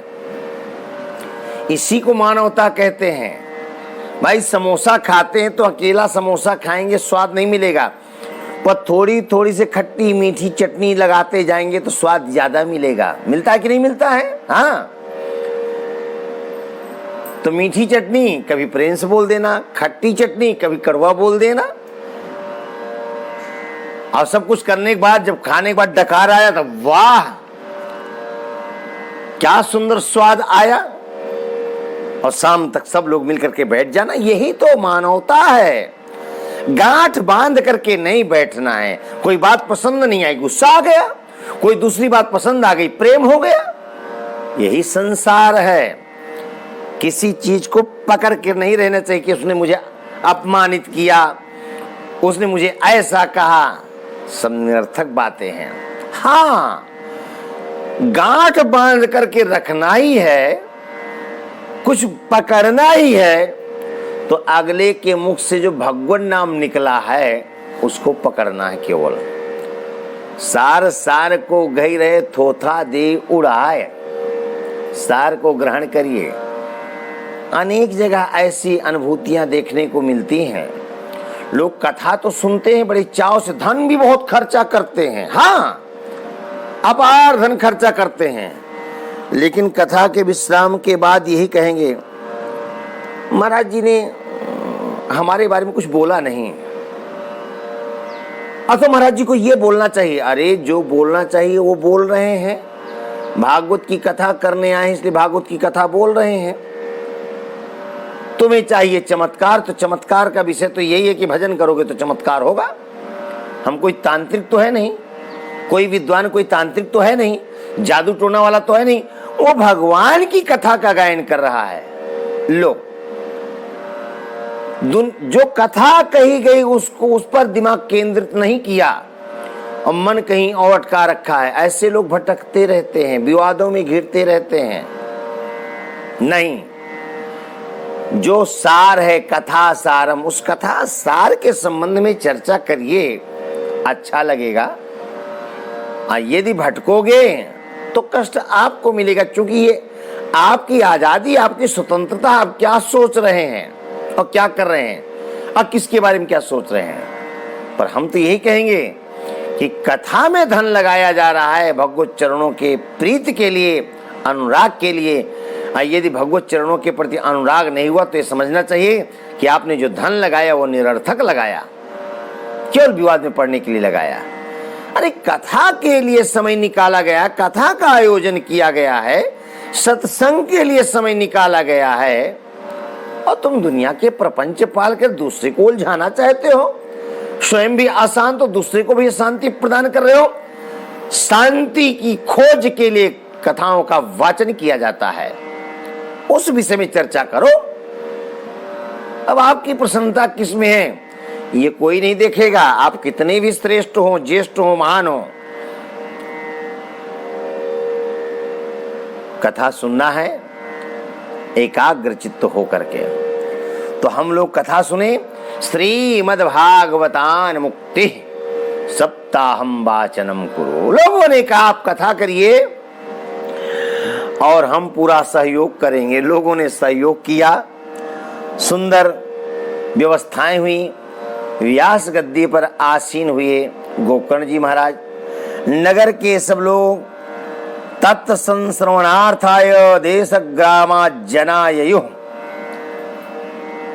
इसी को मानवता कहते हैं। भाई समोसा खाते हैं तो अकेला समोसा खाएंगे स्वाद नहीं मिलेगा, पर थोड़ी थोड़ी से खट्टी मीठी चटनी लगाते जाएंगे तो स्वाद ज्यादा मिलेगा। मिलता है कि नहीं मिलता है? हाँ, तो मीठी चटनी कभी प्रेम से बोल देना, खट्टी चटनी कभी कड़वा बोल देना, और सब कुछ करने के बाद जब खाने के बाद डकार आया तो वाह क्या सुंदर स्वाद आया, और शाम तक सब लोग मिलकर के बैठ जाना। यही तो मानवता है। गांठ बांध करके नहीं बैठना है। कोई बात पसंद नहीं आई, गुस्सा आ गया, कोई दूसरी बात पसंद आ गई, प्रेम हो गया। यही संसार है। किसी चीज को पकड़ के नहीं रहना चाहिए कि उसने मुझे अपमानित किया, उसने मुझे ऐसा कहा, सब निरर्थक बातें हैं। हाँ, गांठ बांध करके रखना ही है, कुछ पकड़ना ही है, तो अगले के मुख से जो भगवान नाम निकला है उसको पकड़ना है केवल। सार सार को गई रहे थोथा दे उड़ाए, सार को ग्रहण करिए। अनेक जगह ऐसी अनुभूतियां देखने को मिलती हैं। लोग कथा तो सुनते हैं बड़े चाव से, धन भी बहुत खर्चा करते हैं, हाँ अपार धन खर्चा करते हैं, लेकिन कथा के विश्राम के बाद यही कहेंगे महाराज जी ने हमारे बारे में कुछ बोला नहीं, तो महाराज जी को ये बोलना चाहिए। अरे जो बोलना चाहिए वो बोल रहे हैं, भागवत की कथा करने आए इसलिए भागवत की कथा बोल रहे हैं। तुम्हें चाहिए चमत्कार, तो चमत्कार का विषय तो यही है कि भजन करोगे तो चमत्कार होगा। हम कोई तांत्रिक तो है नहीं, कोई विद्वान, कोई तांत्रिक तो है नहीं, जादू टोना वाला तो है नहीं। वो भगवान की कथा का गायन कर रहा है। लो, जो कथा कही गई उसको, उस पर दिमाग केंद्रित नहीं किया और मन कहीं और अटका रखा है। ऐसे लोग भटकते रहते हैं, विवादों में घिरते रहते हैं। नहीं, जो सार है कथा सारम, उस कथा सार के संबंध में चर्चा करिए, अच्छा लगेगा। यदि भटकोगे तो कष्ट आपको मिलेगा, क्योंकि ये आपकी आजादी, आपकी स्वतंत्रता, आप क्या सोच रहे हैं और क्या कर रहे हैं और किसके बारे में क्या सोच रहे हैं। पर हम तो यही कहेंगे कि कथा में धन लगाया जा रहा है भगवत चरणों के प्रीति के लिए, अनुराग के लिए। यदि भगवत चरणों के प्रति अनुराग नहीं हुआ तो ये समझना चाहिए कि आपने जो धन लगाया वो निरर्थक लगाया, केवल विवाद में पड़ने के लिए लगाया। अरे कथा के लिए समय निकाला गया, कथा का आयोजन किया गया है, सत्संग के लिए समय निकाला गया है, और तुम दुनिया के प्रपंच पाल कर दूसरे को उलझाना चाहते हो। स्वयं भी अशांत तो दूसरे को भी शांति प्रदान कर रहे हो। शांति की खोज के लिए कथाओं का वाचन किया जाता है, उस विषय में चर्चा करो। अब आपकी प्रसन्नता किसमें है ये कोई नहीं देखेगा, आप कितने भी श्रेष्ठ हो, ज्येष्ठ हो, महान हो। कथा सुनना है एकाग्र चित्त होकर के। तो हम लोग कथा सुने, श्रीमद् भागवतान मुक्ति सप्ताहम वाचनम कुरु। लोगों ने कहा आप कथा करिए, और हम पूरा सहयोग करेंगे। लोगों ने सहयोग किया, सुंदर व्यवस्थाएं हुई, व्यास गद्दी पर आसीन हुए गोकर्ण जी महाराज। नगर के सब लोग तत्संश्रवणार्थाय देशग्रामा जनाययुः,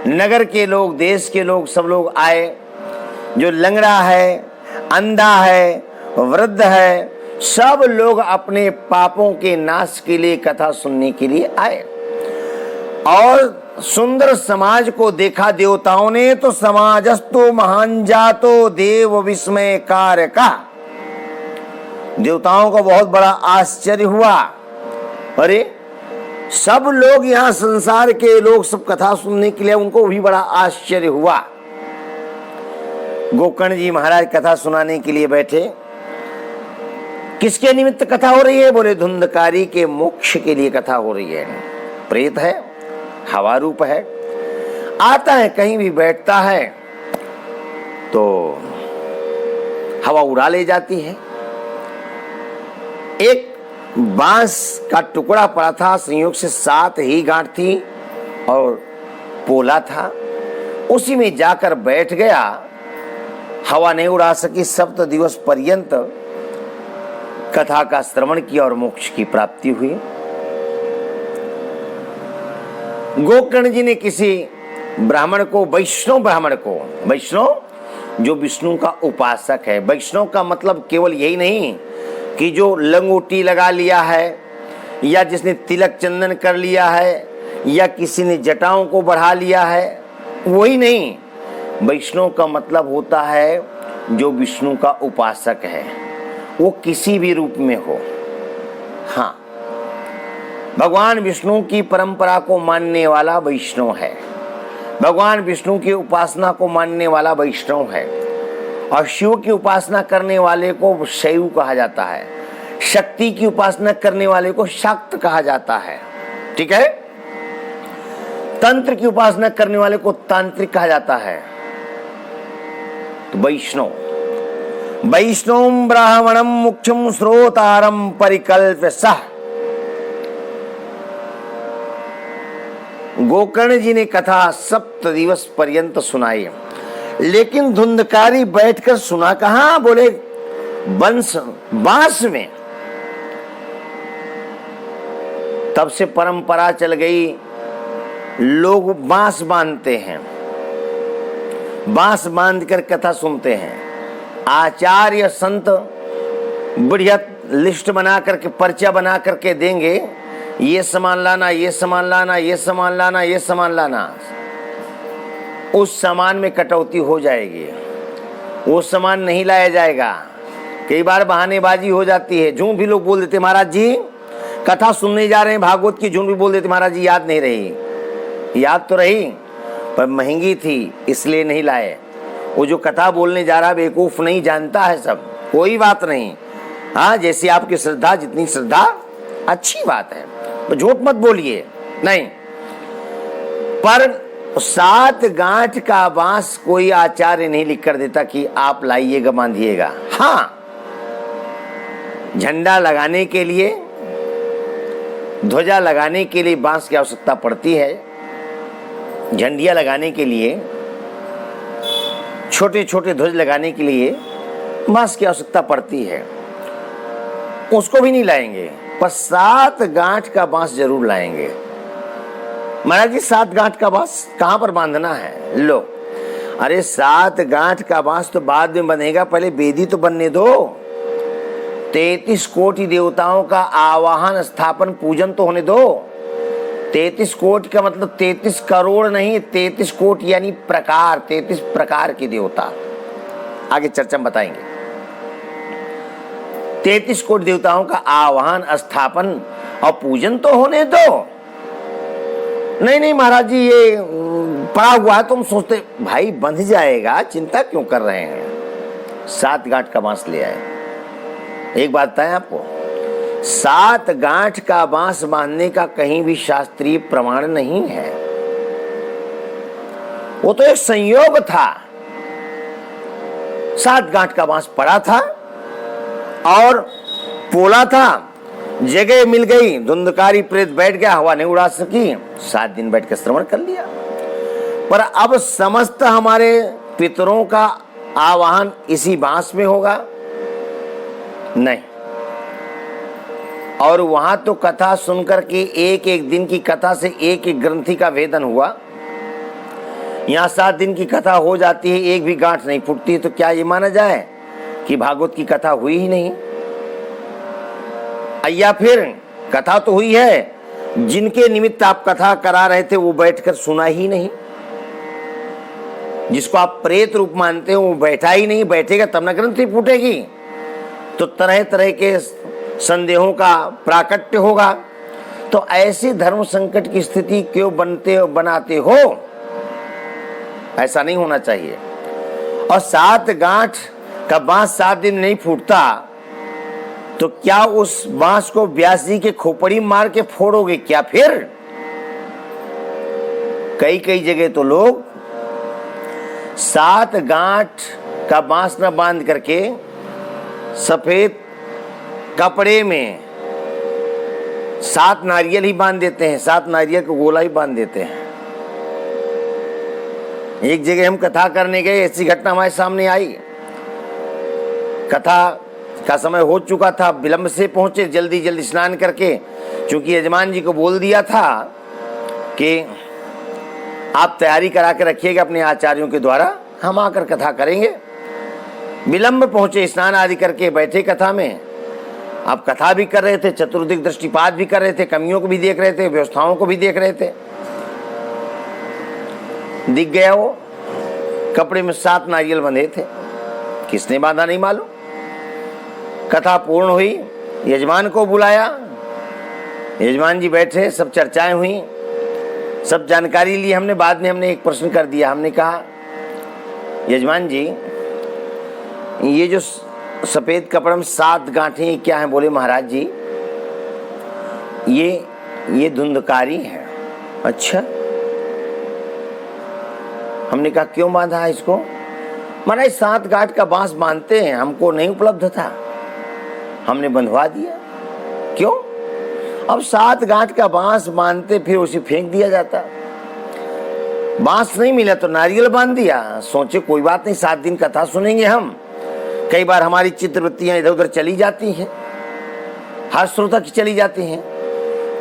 नगर के लोग, देश के लोग, सब लोग आए। जो लंगड़ा है, अंधा है, वृद्ध है, सब लोग अपने पापों के नाश के लिए कथा सुनने के लिए आए। और सुंदर समाज को देखा देवताओं ने तो समाजस्तु महान जातो देव विस्मय कार्य का, देवताओं का बहुत बड़ा आश्चर्य हुआ। अरे सब लोग यहाँ संसार के लोग सब कथा सुनने के लिए, उनको भी बड़ा आश्चर्य हुआ। गोकर्ण जी महाराज कथा सुनाने के लिए बैठे। किसके निमित्त कथा हो रही है? बोले धुंधकारी के मोक्ष के लिए कथा हो रही है। प्रेत है, हवा रूप है, आता है कहीं भी बैठता है तो हवा उड़ा ले जाती है। एक बांस का टुकड़ा पड़ा था, संयोग से 7 ही गांठ थी और पोला था, उसी में जाकर बैठ गया। हवा नहीं उड़ा सकी, सप्त दिवस पर्यंत कथा का श्रवण किया और मोक्ष की प्राप्ति हुई। गोकर्ण जी ने किसी ब्राह्मण को, वैष्णव ब्राह्मण को, वैष्णव जो विष्णु का उपासक है, वैष्णव का मतलब केवल यही नहीं कि जो लंगोटी लगा लिया है या जिसने तिलक चंदन कर लिया है या किसी ने जटाओं को बढ़ा लिया है, वही नहीं। वैष्णव का मतलब होता है जो विष्णु का उपासक है, वो किसी भी रूप में हो। हाँ, भगवान विष्णु की परंपरा को मानने वाला वैष्णव है, भगवान विष्णु की उपासना को मानने वाला वैष्णव है। और शिव की उपासना करने वाले को शैव कहा जाता है, शक्ति की उपासना करने वाले को शाक्त कहा जाता है। ठीक है, तंत्र की उपासना करने वाले को तांत्रिक कहा जाता है। तो वैष्णव, वैष्णव ब्राह्मणम मुख्यम श्रोतारम परिकल्प्य सह। गोकर्ण जी ने कथा 7 दिवस पर्यंत सुनाई, लेकिन धुंधकारी बैठकर सुना कहां? बोले बांस में। तब से परंपरा चल गई, लोग बांस बांधते हैं, बांस बांधकर कथा सुनते हैं। आचार्य संत बढ़िया लिस्ट बना करके, पर्चा बना करके देंगे, ये सामान लाना, ये सामान लाना, ये सामान लाना, ये सामान लाना। उस सामान में कटौती हो जाएगी, वो सामान नहीं लाया जाएगा। कई बार बहानेबाजी हो जाती है, झूठ भी लोग बोल देते, महाराज जी कथा सुनने जा रहे हैं भागवत की, झूठ भी बोल देते, महाराज जी याद नहीं रही। याद तो रही पर महंगी थी इसलिए नहीं लाए। वो जो कथा बोलने जा रहा बेवकूफ नहीं, जानता है सब, कोई बात नहीं। हाँ, जैसी आपकी श्रद्धा, जितनी श्रद्धा अच्छी बात है, तो झूठ मत बोलिए नहीं। पर 7 गांठ का बांस कोई आचार्य नहीं लिख कर देता कि आप लाइएगा, बांधिएगा। हाँ, झंडा लगाने के लिए, ध्वजा लगाने के लिए बांस की आवश्यकता पड़ती है। झंडियां लगाने के लिए, छोटे छोटे ध्वज लगाने के लिए बांस की आवश्यकता पड़ती है, उसको भी नहीं लाएंगे। पर 7 गांठ का बांस जरूर लाएंगे। महाराज जी 7 गांठ का बांस कहां पर बांधना है? लो, अरे 7 गांठ का बांस तो बाद में बनेगा, पहले वेदी तो बनने दो। 33 कोटि देवताओं का आवाहन, स्थापन, पूजन तो होने दो। 33 कोटि का मतलब 33 करोड़ नहीं, 33 कोटि यानी प्रकार, 33 प्रकार के देवता। आगे चर्चा में बताएंगे। 33 कोटि देवताओं का आवाहन, स्थापन और पूजन तो होने दो। नहीं नहीं महाराज जी ये पड़ा हुआ है, तुम सोचते भाई बंध जाएगा, चिंता क्यों कर रहे हैं? 7 गांठ का बांस ले आए। एक बात बताएं आपको, 7 गांठ का बांस बांधने का कहीं भी शास्त्रीय प्रमाण नहीं है, वो तो एक संयोग था। 7 गांठ का बांस पड़ा था और पोला था, जगह मिल गई, धुंधकारी प्रेत बैठ गया, हवा नहीं उड़ा सकी, 7 दिन बैठ कर श्रवण कर लिया। पर अब समस्त हमारे पितरों का आवाहन इसी बांस में होगा? नहीं। और वहां तो कथा सुनकर के एक एक दिन की कथा से एक एक ग्रंथि का भेदन हुआ। यहाँ 7 दिन की कथा हो जाती है, एक भी गांठ नहीं फूटती है, तो क्या ये माना जाए कि भागवत की कथा हुई ही नहीं? या फिर कथा तो हुई है, जिनके निमित्त आप कथा करा रहे थे वो बैठकर सुना ही नहीं, जिसको आप प्रेत रूप मानते हो वो बैठा ही नहीं, बैठेगा तब न ग्रंथि फूटेगी। तो तरह तरह के संदेहों का प्राकट्य होगा। तो ऐसे धर्म संकट की स्थिति क्यों बनाते हो? ऐसा नहीं होना चाहिए। और 7 गांठ का बांस 7 दिन नहीं फूटता तो क्या उस बांस को व्यास जी के खोपड़ी मार के फोड़ोगे क्या? फिर कई कई जगह तो लोग 7 गांठ का बांस न बांध करके सफेद कपड़े में 7 नारियल ही बांध देते हैं, 7 नारियल को गोला ही बांध देते हैं। एक जगह हम कथा करने गए, ऐसी घटना हमारे सामने आई। कथा का समय हो चुका था, विलंब से पहुंचे, जल्दी जल्दी स्नान करके, क्योंकि यजमान जी को बोल दिया था कि आप तैयारी करा के रखिएगा अपने आचार्यों के द्वारा, हम आकर कथा करेंगे। विलंब पहुंचे, स्नान आदि करके बैठे कथा में। आप कथा भी कर रहे थे, चतुर्दिक दृष्टिपात भी कर रहे थे, कमियों को भी देख रहे थे, व्यवस्थाओं को भी देख रहे थे। दिख गया वो कपड़े में 7 नारियल बंधे थे, किसने बांधा नहीं मालूम। कथा पूर्ण हुई, यजमान को बुलाया, यजमान जी बैठे, सब चर्चाएं हुई, सब जानकारी ली हमने। बाद में हमने एक प्रश्न कर दिया, हमने कहा यजमान जी ये जो सफेद कपड़े में 7 गांठें क्या हैं? बोले महाराज जी ये धुंधकारी है। अच्छा, हमने कहा क्यों बांधा है इसको? महाराज 7 गांठ का बांस बांधते हैं, हमको नहीं उपलब्ध था, हमने बंधवा दिया। क्यों? अब 7 गांठ का बांस बांधते फिर उसे फेंक दिया जाता। बांस नहीं मिला तो नारियल बांध दिया। सोचे कोई बात नहीं, 7 दिन कथा सुनेंगे हम। कई बार हमारी चित्रवृत्तियां इधर उधर चली जाती हैं, हर श्रोता की चली जाती हैं,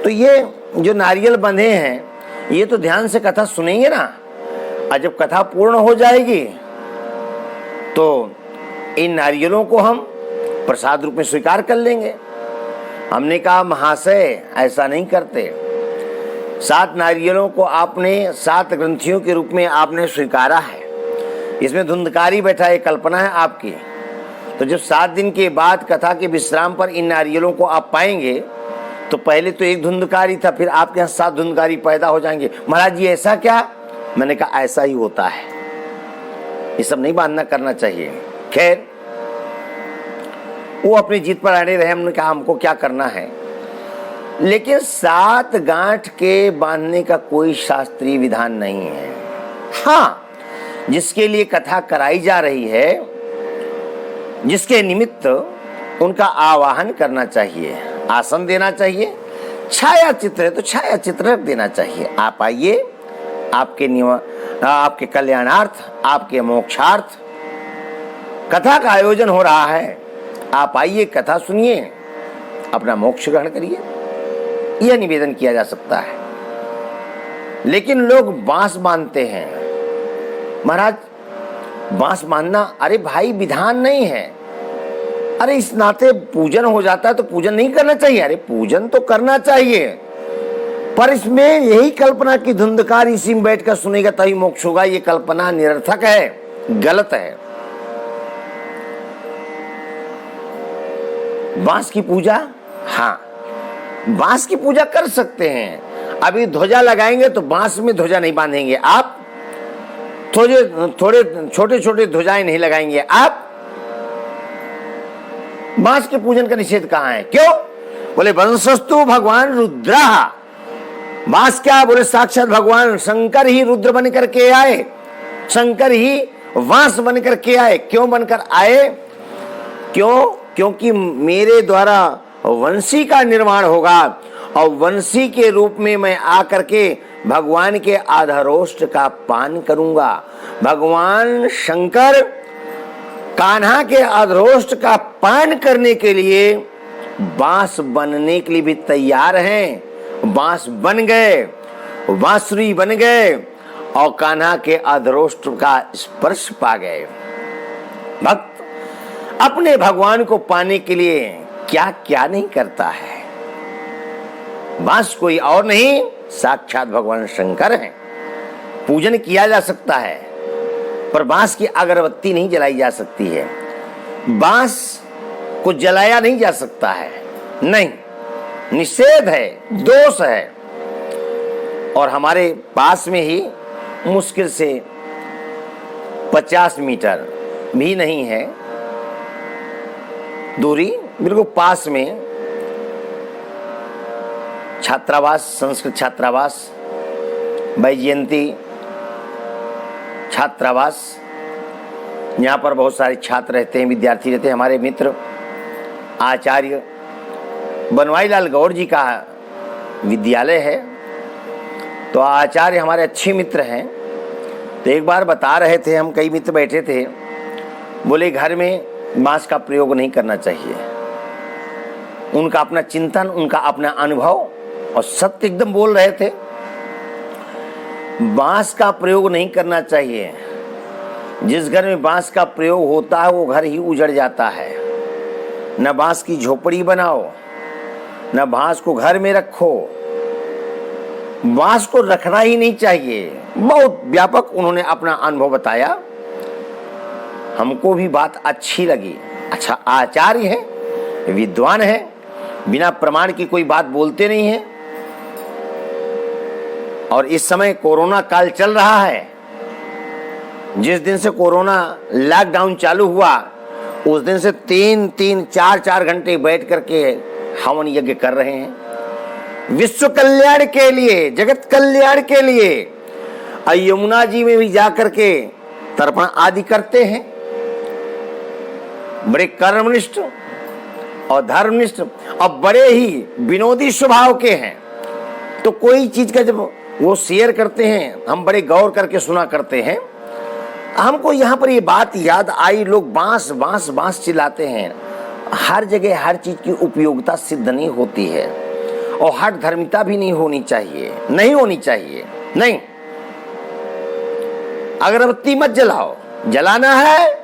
तो ये जो नारियल बंधे हैं ये तो ध्यान से कथा सुनेंगे ना। और जब कथा पूर्ण हो जाएगी तो इन नारियलों को हम प्रसाद रूप में स्वीकार कर लेंगे। हमने कहा महाशय ऐसा नहीं करते, 7 नारियलों को आपने 7 ग्रंथियों के रूप में आपने स्वीकारा है, इसमें धुंधकारी बैठा है, कल्पना है आपकी। तो जब 7 दिन के बाद कथा के विश्राम पर इन नारियलों को आप पाएंगे तो पहले तो एक धुंधकारी था, फिर आपके यहाँ 7 धुंधकारी पैदा हो जाएंगे। महाराज जी ऐसा क्या? मैंने कहा ऐसा ही होता है, ये सब नहीं बांधना करना चाहिए। खैर वो अपनी जीत पर अड़े रहे, हमने कहा हमको क्या करना है। लेकिन 7 गांठ के बांधने का कोई शास्त्रीय विधान नहीं है। हाँ, जिसके लिए कथा कराई जा रही है, जिसके निमित्त उनका आवाहन करना चाहिए, आसन देना चाहिए, छाया चित्र है तो छाया चित्र रख देना चाहिए। आप आइए, आपके कल्याणार्थ, आपके मोक्षार्थ कथा का आयोजन हो रहा है। आप आइए, कथा सुनिए, अपना मोक्ष ग्रहण करिए, यह निवेदन किया जा सकता है। लेकिन लोग बांस बांधते हैं। महाराज बांस बांधना, अरे भाई विधान नहीं है। अरे इस नाते पूजन हो जाता है तो पूजन नहीं करना चाहिए? अरे पूजन तो करना चाहिए, पर इसमें यही कल्पना की धुंधकार इसी में बैठकर सुनेगा तभी मोक्ष होगा, ये कल्पना निरर्थक है, गलत है। बांस की पूजा, हाँ बांस की पूजा कर सकते हैं। अभी ध्वजा लगाएंगे तो बांस में ध्वजा नहीं बांधेंगे आप, थोड़े छोटे छोटे ध्वजाएं नहीं लगाएंगे आप। बांस के पूजन का निषेध कहाँ है? क्यों? बोले वंशस्तु भगवान रुद्रा। बांस क्या? बोले साक्षात भगवान शंकर ही रुद्र बन करके आए, शंकर ही बांस बन करके आए। क्यों बनकर आए? क्यों? क्योंकि मेरे द्वारा वंशी का निर्माण होगा और वंशी के रूप में मैं आकर के भगवान के आधारोष्ट का पान करूंगा। भगवान शंकर कान्हा के आधारोष्ट का पान करने के लिए बांस बनने के लिए भी तैयार हैं। बांस बन गए, बांसुरी बन गए और कान्हा के आधारोष्ट का स्पर्श पा गए। भक्त अपने भगवान को पाने के लिए क्या क्या नहीं करता है। बांस कोई और नहीं, साक्षात भगवान शंकर हैं। पूजन किया जा सकता है पर बांस की अगरबत्ती नहीं जलाई जा सकती है। बांस को जलाया नहीं जा सकता है, नहीं, निषेध है, दोष है। और हमारे पास में ही मुश्किल से 50 मीटर भी नहीं है दूरी, बिल्कुल पास में छात्रावास, संस्कृत छात्रावास, वैजयंती छात्रावास, यहाँ पर बहुत सारे छात्र रहते हैं, विद्यार्थी रहते हैं। हमारे मित्र आचार्य बनवारी लाल गौड़ जी का विद्यालय है, तो आचार्य हमारे अच्छे मित्र हैं। तो एक बार बता रहे थे, हम कई मित्र बैठे थे, बोले घर में बांस का प्रयोग नहीं करना चाहिए। उनका अपना चिंतन, उनका अपना अनुभव और सत्य एकदम बोल रहे थे। बांस का प्रयोग नहीं करना चाहिए। जिस घर में बांस का प्रयोग होता है वो घर ही उजड़ जाता है। न बांस की झोपड़ी बनाओ, न बांस को घर में रखो। बांस को रखना ही नहीं चाहिए। बहुत व्यापक उन्होंने अपना अनुभव बताया, हमको भी बात अच्छी लगी। अच्छा, आचार्य है, विद्वान है, बिना प्रमाण की कोई बात बोलते नहीं है। और इस समय कोरोना काल चल रहा है। जिस दिन से कोरोना लॉकडाउन चालू हुआ उस दिन से 3-3, 4-4 घंटे बैठ करके हवन यज्ञ कर रहे हैं विश्व कल्याण के लिए, जगत कल्याण के लिए। और यमुना जी में भी जाकर के तर्पण आदि करते हैं। बड़े कर्मनिष्ठ और धर्मनिष्ठ और बड़े ही विनोदी स्वभाव के हैं। तो कोई चीज का जब वो शेयर करते हैं हम बड़े गौर करके सुना करते हैं। हमको यहाँ पर ये बात याद आई, लोग बांस बांस बांस चिल्लाते हैं। हर जगह हर चीज की उपयोगिता सिद्ध नहीं होती है और हट धर्मिता भी नहीं होनी चाहिए, नहीं होनी चाहिए। नहीं, अगरबत्ती मत जलाओ, जलाना है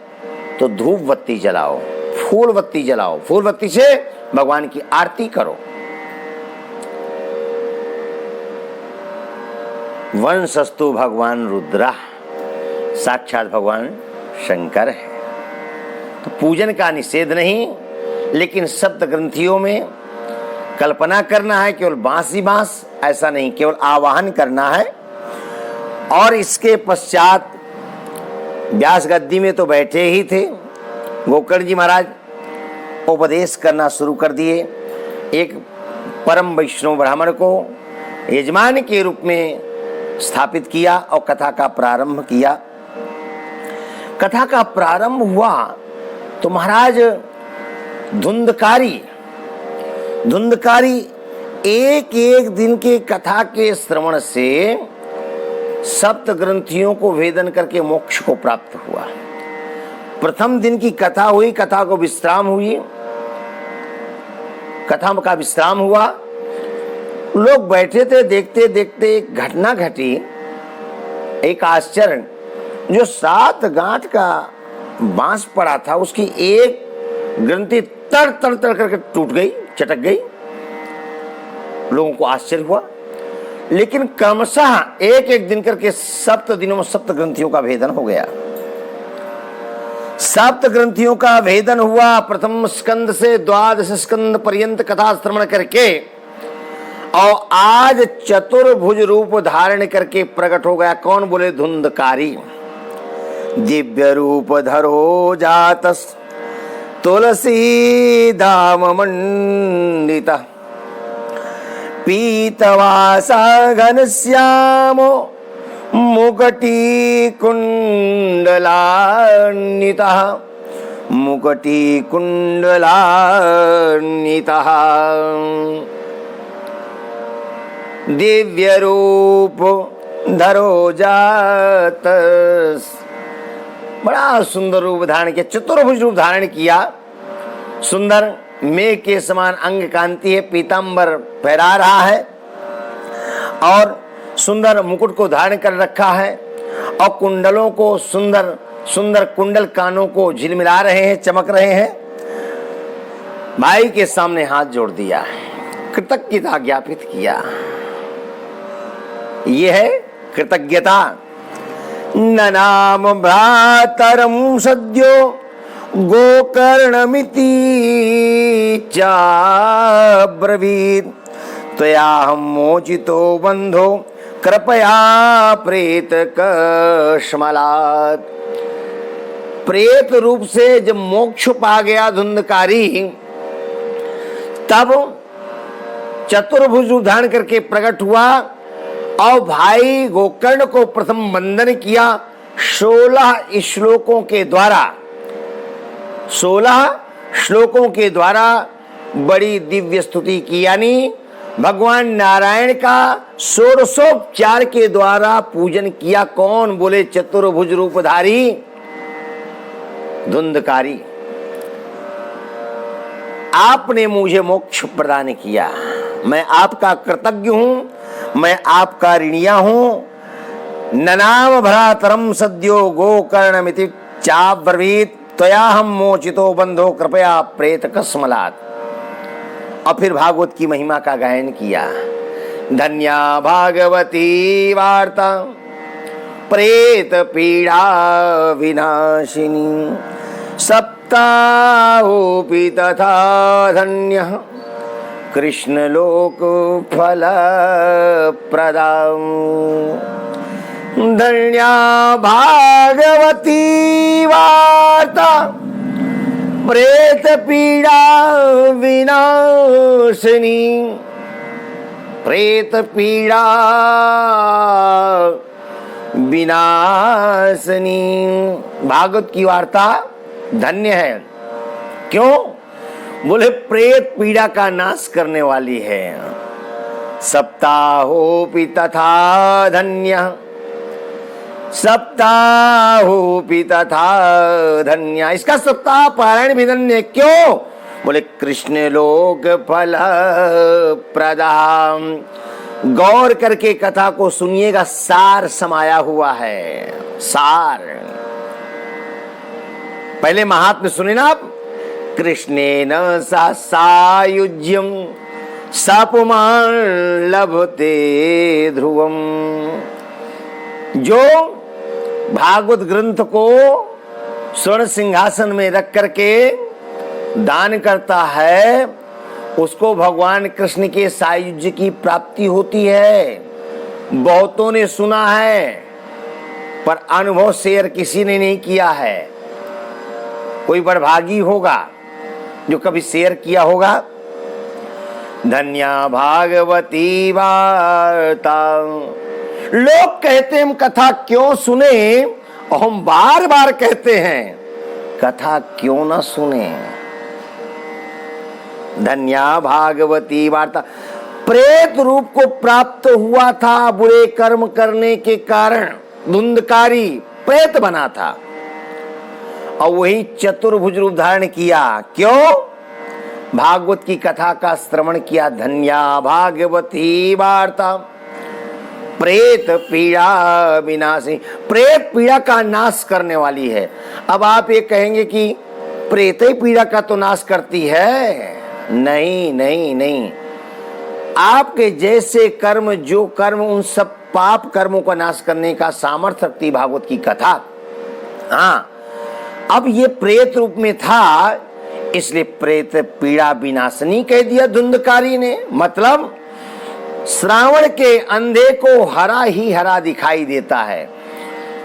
तो धूप बत्ती जलाओ, फूल बत्ती जलाओ, फूल बत्ती से भगवान की आरती करो। वंशस्तु भगवान रुद्रा, साक्षात भगवान शंकर है। तो पूजन का निषेध नहीं, लेकिन सप्त ग्रंथियों में कल्पना करना है केवल बांस ही बांस, ऐसा नहीं, केवल आवाहन करना है। और इसके पश्चात व्यास गद्दी में तो बैठे ही थे, गोकर्ण जी महाराज उपदेश करना शुरू कर दिए। एक परम वैष्णव ब्राह्मण को यजमान के रूप में स्थापित किया और कथा का प्रारंभ किया। कथा का प्रारंभ हुआ तो महाराज धुंधकारी एक एक दिन के कथा के श्रवण से सप्त ग्रंथियों को वेदन करके मोक्ष को प्राप्त हुआ। प्रथम दिन की कथा हुई, कथा को विश्राम हुई, कथा का विश्राम हुआ। लोग बैठे थे, देखते देखते एक घटना घटी, एक आश्चर्य। जो 7 गांठ का बांस पड़ा था उसकी एक ग्रंथि तर तर तर करके टूट गई, चटक गई। लोगों को आश्चर्य हुआ। लेकिन क्रमशः एक एक दिन करके 7 दिनों में 7 ग्रंथियों का भेदन हो गया। 7 ग्रंथियों का भेदन हुआ। प्रथम स्कंद से 12 स्कंद पर्यंत कथा श्रवण करके और आज चतुर्भुज रूप धारण करके प्रकट हो गया। कौन? बोले धुंधकारी। दिव्य रूप धरो जातस तुलसी धाम मंडित पीतवासा घनश्यामो मुकटी कुंडलान्वितः मुकुटी कुंडलान्वितः दिव्य रूप धरो जात। बड़ा सुंदर रूप धारण किया, चतुर्भुज रूप धारण किया। सुंदर मेघ के समान अंग कांति है, पीतांबर फहरा रहा है और सुंदर मुकुट को धारण कर रखा है और कुंडलों को सुंदर सुंदर कुंडल कानों को झिलमिला रहे हैं, चमक रहे हैं। भाई के सामने हाथ जोड़ दिया, कृतज्ञता ज्ञापित किया। यह है कृतज्ञता। ननाम भ्रातरम सद्यो गोकर्णमिति चाब्रवीत त्वयाहं मोचितो बंधो कृपया प्रेत कश्मलात्। प्रेत रूप से जब मोक्ष पा गया धुंधकारी, तब चतुर्भुज रूप धारण करके प्रकट हुआ और भाई गोकर्ण को प्रथम वंदन किया। 16 श्लोकों के द्वारा, 16 श्लोकों के द्वारा बड़ी दिव्य स्तुति की, यानी भगवान नारायण का षोडशोपचार के द्वारा पूजन किया। कौन? बोले चतुर्भुज रूपधारी धुंधकारी। आपने मुझे मोक्ष प्रदान किया, मैं आपका कृतज्ञ हूं, मैं आपका ऋणिया हूं। ननाम भ्रातरम सद्यो गोकर्णमिति चाब्रवीत त्वयाहं मोचितो बंधो कृपया प्रेत कस्मलात्। और फिर भागवत की महिमा का गायन किया। धन्या भागवती वार्ता प्रेत पीड़ा विनाशिनी सप्ताहोऽपि तथा धन्यः कृष्ण लोक फल प्रदाम। धन्या भागवती वार्ता प्रेत पीड़ा विनाशिनी, प्रेत पीड़ा विनाशिनी। भागवत की वार्ता धन्य है। क्यों? बोले प्रेत पीड़ा का नाश करने वाली है। सप्ताहोऽपि तथा धन्य, सप्ताहोऽपि तथा धन्य। इसका सप्ताह पारायण भी धन्य। क्यों? बोले कृष्ण लोक फल प्रदाम। गौर करके कथा को सुनिएगा, सार समाया हुआ है। सार पहले महात्म्य सुने ना आप। कृष्णेन सा सायुज्यम सपुमान् लभते ध्रुवम। जो भागवत ग्रंथ को स्वर्ण सिंहासन में रख करके दान करता है, उसको भगवान कृष्ण के सायुज्य की प्राप्ति होती है। बहुतों ने सुना है पर अनुभव शेयर किसी ने नहीं किया है। कोई बड़भागी होगा जो कभी शेयर किया होगा। धन्या भागवती वार्ता। लोग कहते हैं हम कथा क्यों सुने, और हम बार बार कहते हैं कथा क्यों ना सुने। धन्या भागवती वार्ता। प्रेत रूप को प्राप्त हुआ था बुरे कर्म करने के कारण, धुंधकारी प्रेत बना था और वही चतुर्भुज रूप धारण किया। क्यों? भागवत की कथा का श्रवण किया। धन्या भागवती वार्ता प्रेत पीड़ा विनाशी। प्रेत पीड़ा का नाश करने वाली है। अब आप ये कहेंगे कि प्रेत ही पीड़ा का तो नाश करती है। नहीं नहीं नहीं, आपके जैसे कर्म, जो कर्म, उन सब पाप कर्मों का नाश करने का सामर्थ्य रखती भागवत की कथा। हाँ, अब ये प्रेत रूप में था, इसलिए प्रेत पीड़ा विनाशनी कह दिया धुंधकारी ने। मतलब श्रावण के अंधे को हरा ही हरा दिखाई देता है।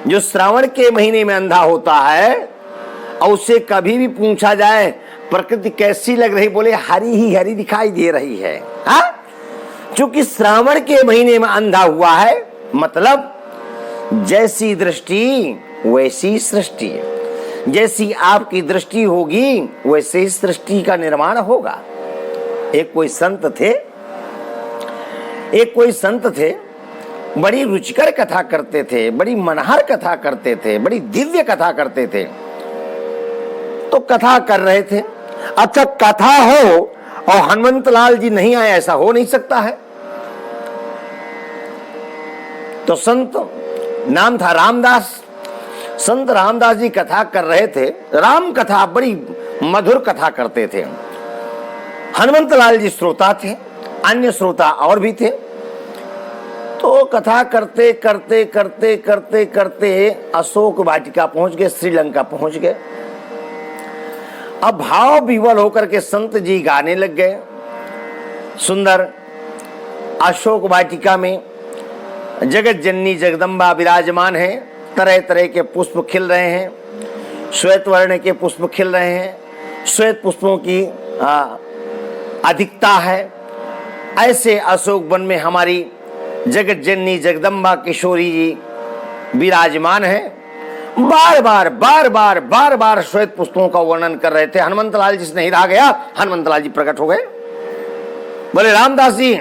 जो श्रावण के महीने में अंधा होता है और उससे कभी भी पूछा जाए प्रकृति कैसी लग रही, बोले हरी ही हरी दिखाई दे रही है। हाँ, क्योंकि श्रावण के महीने में अंधा हुआ है। मतलब जैसी दृष्टि वैसी सृष्टि। जैसी आपकी दृष्टि होगी वैसे ही सृष्टि का निर्माण होगा। एक कोई संत थे, बड़ी रुचिकर कथा करते थे, बड़ी मनहर कथा करते थे, बड़ी दिव्य कथा करते थे। तो कथा कर रहे थे। अच्छा, कथा हो और हनुमंतलाल जी नहीं आए, ऐसा हो नहीं सकता है। तो संत, नाम था रामदास, संत रामदास जी कथा कर रहे थे। राम कथा बड़ी मधुर कथा करते थे। हनुमंतलाल जी श्रोता थे, अन्य श्रोता और भी थे। तो कथा करते करते करते करते करते अशोक वाटिका पहुंच गए, श्रीलंका पहुंच गए। अब भाव विवल होकर के संत जी गाने लग गए। सुंदर अशोक वाटिका में जगत जननी जगदम्बा विराजमान है, तरह तरह के पुष्प खिल रहे हैं, श्वेत वर्ण के पुष्प खिल रहे हैं, श्वेत पुष्पों की अधिकता है। ऐसे अशोक वन में हमारी जगत जननी जगदम्बा किशोरी जी विराजमान है। बार बार श्वेत पुष्पों का वर्णन कर रहे थे। हनुमंतलाल जी से नहीं रहा गया, हनुमंतलाल जी प्रकट हो गए। बोले रामदास जी,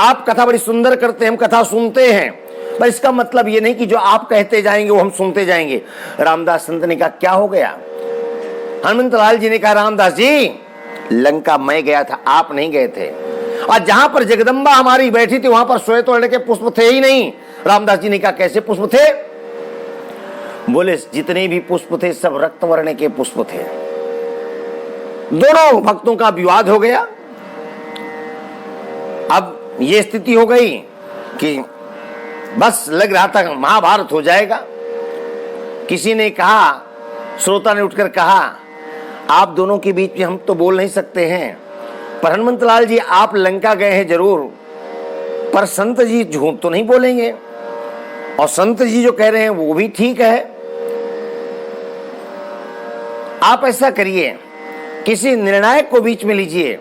आप कथा बड़ी सुंदर करते हैं, हम कथा सुनते हैं, पर इसका मतलब ये नहीं कि जो आप कहते जाएंगे वो हम सुनते जाएंगे। रामदास संत ने कहा क्या हो गया? हनुमंतलाल जी ने कहा रामदास जी, लंका मैं गया था, आप नहीं गए थे, और जहां पर जगदम्बा हमारी बैठी थी वहां पर श्वेत वर्ण के पुष्प थे ही नहीं। रामदास जी ने कहा कैसे पुष्प थे? बोले जितने भी पुष्प थे सब रक्त वर्ण के पुष्प थे। दोनों भक्तों का विवाद हो गया। अब ये स्थिति हो गई कि बस लग रहा था महाभारत हो जाएगा। किसी ने कहा, श्रोता ने उठकर कहा, आप दोनों के बीच में हम तो बोल नहीं सकते हैं, पर हनुमंतलाल जी आप लंका गए हैं जरूर, पर संत जी झूठ तो नहीं बोलेंगे, और संत जी जो कह रहे हैं वो भी ठीक है। आप ऐसा करिए, किसी निर्णायक को बीच में लीजिए।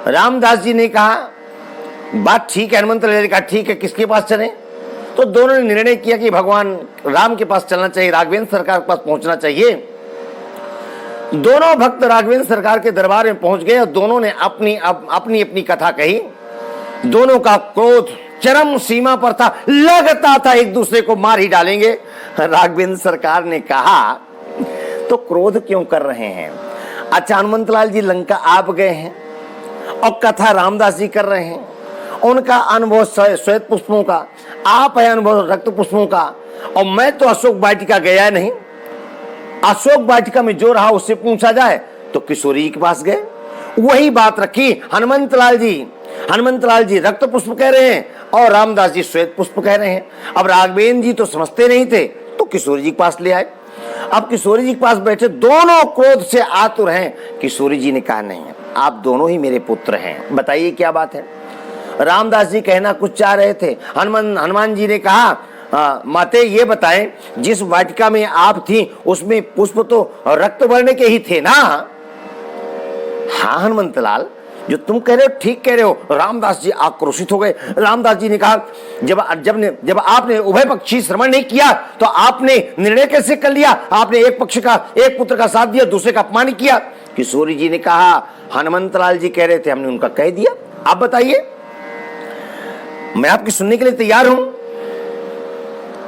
रामदास जी ने कहा बात ठीक है, हनुमंतलाल जी कहा ठीक है, किसके पास चलें? तो दोनों ने निर्णय किया कि भगवान राम के पास चलना चाहिए, राघवेंद्र सरकार के पास पहुंचना चाहिए। दोनों भक्त राघवेंद्र सरकार के दरबार में पहुंच गए और दोनों ने अपनी अपनी कथा कही। दोनों का क्रोध चरम सीमा पर था, लगता था एक दूसरे को मार ही डालेंगे। राघवेंद्र सरकार ने कहा तो क्रोध क्यों कर रहे हैं? अच्छा, हनुमंतलाल जी लंका आप गए हैं और कथा रामदास जी कर रहे हैं, उनका अनुभव श्वेत पुष्पों का, आप है अनुभव रक्त पुष्पों का, और मैं तो अशोक वाटिका गया नहीं। अशोक वाटिका में जो रहा उससे पूछा जाए तो किशोरी जी के पास गए, वही बात रखी। हनुमंतलाल जी रक्त पुष्प कह रहे हैं और रामदास जी श्वेत पुष्प कह रहे हैं। अब राघवेंद्र जी तो समझते नहीं थे तो किशोरी जी के पास ले आए। अब किशोरी जी के पास बैठे, दोनों क्रोध से आतुर हैं। किशोरी जी ने कहा नहीं, आप दोनों ही मेरे पुत्र हैं, बताइए क्या बात है? रामदास जी कहना कुछ चाह रहे थे। हनुमान जी ने कहा माते ये बताएं, जिस वाटिका में आप थी उसमें पुष्प तो रक्त वर्ण के ही थे ना? हाँ हनुमंतलाल, जो तुम कह रहे हो ठीक कह रहे हो। रामदास जी आक्रोशित हो गए। रामदास जी ने कहा जब आपने उभय पक्षी श्रवण नहीं किया तो आपने निर्णय कैसे कर लिया? आपने एक पक्ष का, एक पुत्र का साथ दिया, दूसरे का अपमान किया। किशोरी जी ने कहा हनुमंतलाल जी कह रहे थे, हमने उनका कह दिया, आप बताइए, मैं आपकी सुनने के लिए तैयार हूं।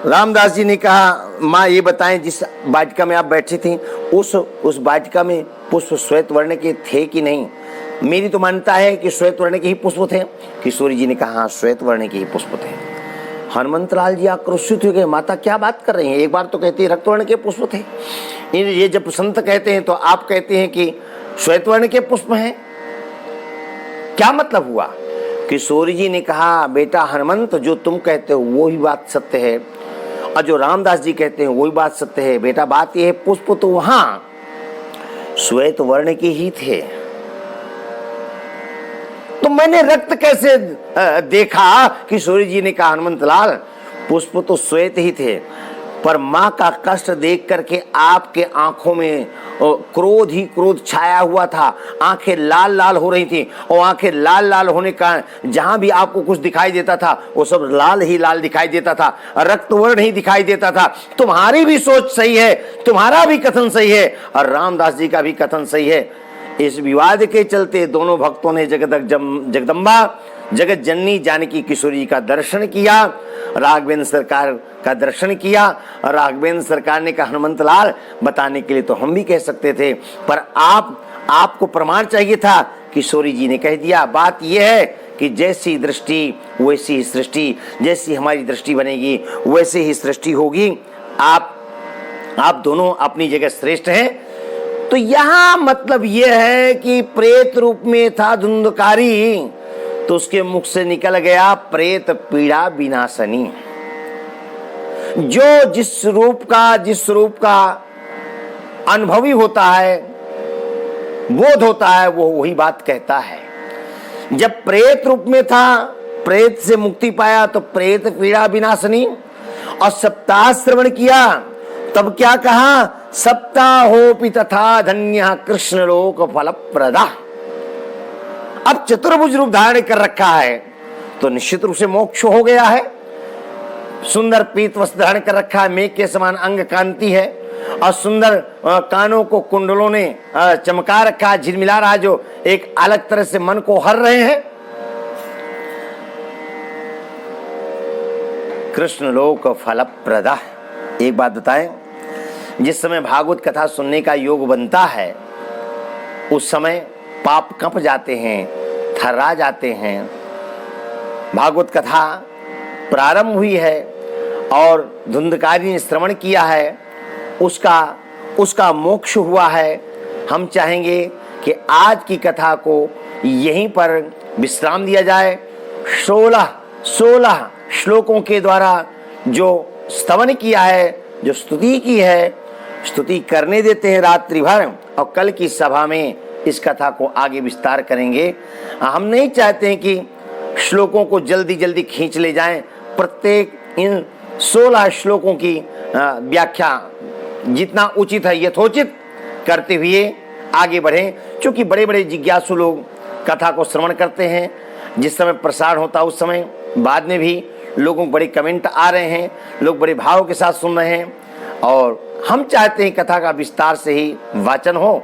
रामदास जी ने कहा माँ ये बताएं, जिस वाटिका में आप बैठी थी उस वाटिका में पुष्प श्वेत वर्ण के थे कि नहीं? मेरी तो मान्यता है कि श्वेत वर्ण के ही पुष्प थे। किशोरी जी ने कहा हाँ श्वेत वर्ण के ही पुष्प थे। हनुमंतलाल जी आक्रोशित हो गए, माता क्या बात कर रही हैं? एक बार तो कहती है रक्त वर्ण के पुष्प थे, ये जब संत कहते हैं तो आप कहते हैं कि श्वेत वर्ण के पुष्प हैं, क्या मतलब हुआ? किशोरी जी ने कहा बेटा हनुमंत, जो तुम कहते हो वो ही बात सत्य है और जो रामदास जी कहते हैं वही बात सत्य है। बेटा बात यह है, पुष्प तो वहां श्वेत वर्ण के ही थे, तो मैंने रक्त कैसे देखा? किशोरी जी ने कहा हनुमंतलाल पुष्प तो श्वेत ही थे, पर माँ का कष्ट देख करके आपके आंखों में क्रोध ही क्रोध छाया हुआ था। आंखें लाल लाल हो रही थी और आंखें लाल लाल होने का जहां भी आपको कुछ दिखाई देता था वो सब लाल ही लाल दिखाई देता था, रक्तवर्ण ही दिखाई देता था। तुम्हारी भी सोच सही है, तुम्हारा भी कथन सही है और रामदास जी का भी कथन सही है। इस विवाद के चलते दोनों भक्तों ने जगदम्बा जगत जननी जानकी किशोरी का दर्शन किया, राघवेंद्र सरकार का दर्शन किया। और राघवेंद्र सरकार ने कहा हनुमंत लाल बताने के लिए तो हम भी कह सकते थे, पर आपको प्रमाण चाहिए था। किशोरी जी ने कह दिया बात यह है कि जैसी दृष्टि वैसी ही सृष्टि, जैसी हमारी दृष्टि बनेगी वैसे ही सृष्टि होगी। आप दोनों अपनी जगह श्रेष्ठ हैं। तो यहां मतलब यह है कि प्रेत रूप में था धुंधकारी, तो उसके मुख से निकल गया प्रेत पीड़ा विनाशनी। जो जिस रूप का अनुभवी होता है, बोध होता है, वो वही बात कहता है। जब प्रेत रूप में था, प्रेत से मुक्ति पाया तो प्रेत पीड़ा विनाशनी, और सप्ताह श्रवण किया तब क्या कहा, सप्ताहोपि तथा धन्य कृष्ण लोक फलप्रदा। अब चतुर्भुज रूप धारण कर रखा है तो निश्चित रूप से मोक्ष हो गया है। सुंदर पीत वस्त्र धारण कर रखा है, मेघ के समान अंग कांति है और सुंदर कानों को कुंडलों ने चमका रखा है, झिलमिला रहा है, जो एक अलग तरह से मन को हर रहे हैं। कृष्ण लोक फलप्रदा। एक बात बताएं, जिस समय भागवत कथा सुनने का योग बनता है उस समय पाप कंप जाते हैं, थर्रा जाते हैं। भागवत कथा प्रारंभ हुई है और धुंधकारी ने श्रवण किया है, उसका मोक्ष हुआ है। हम चाहेंगे कि आज की कथा को यहीं पर विश्राम दिया जाए। 16 श्लोकों के द्वारा जो स्तवन किया है, जो स्तुति की है, स्तुति करने देते हैं रात्रि भर, और कल की सभा में इस कथा को आगे विस्तार करेंगे। हम नहीं चाहते हैं कि श्लोकों को जल्दी जल्दी खींच ले जाएं। प्रत्येक इन 16 श्लोकों की व्याख्या जितना उचित है यथोचित करते हुए आगे बढ़ें। क्योंकि बड़े बड़े जिज्ञासु लोग कथा को श्रवण करते हैं, जिस समय प्रसारण होता उस समय बाद में भी लोगों को बड़े कमेंट आ रहे हैं, लोग बड़े भाव के साथ सुन रहे हैं। और हम चाहते हैं कथा का विस्तार से ही वाचन हो,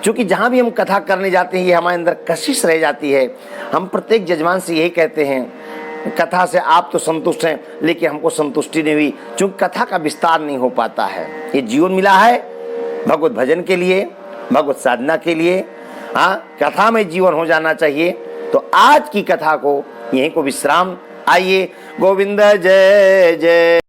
क्योंकि जहाँ भी हम कथा करने जाते हैं ये हमारे अंदर कशिश रह जाती है। हम प्रत्येक जजमान से यही कहते हैं, कथा से आप तो संतुष्ट हैं लेकिन हमको संतुष्टि नहीं हुई, क्योंकि कथा का विस्तार नहीं हो पाता है। ये जीवन मिला है भगवत भजन के लिए, भगवत साधना के लिए। कथा में जीवन हो जाना चाहिए। तो आज की कथा को यहीं को विश्राम। आइए, गोविंद जय जय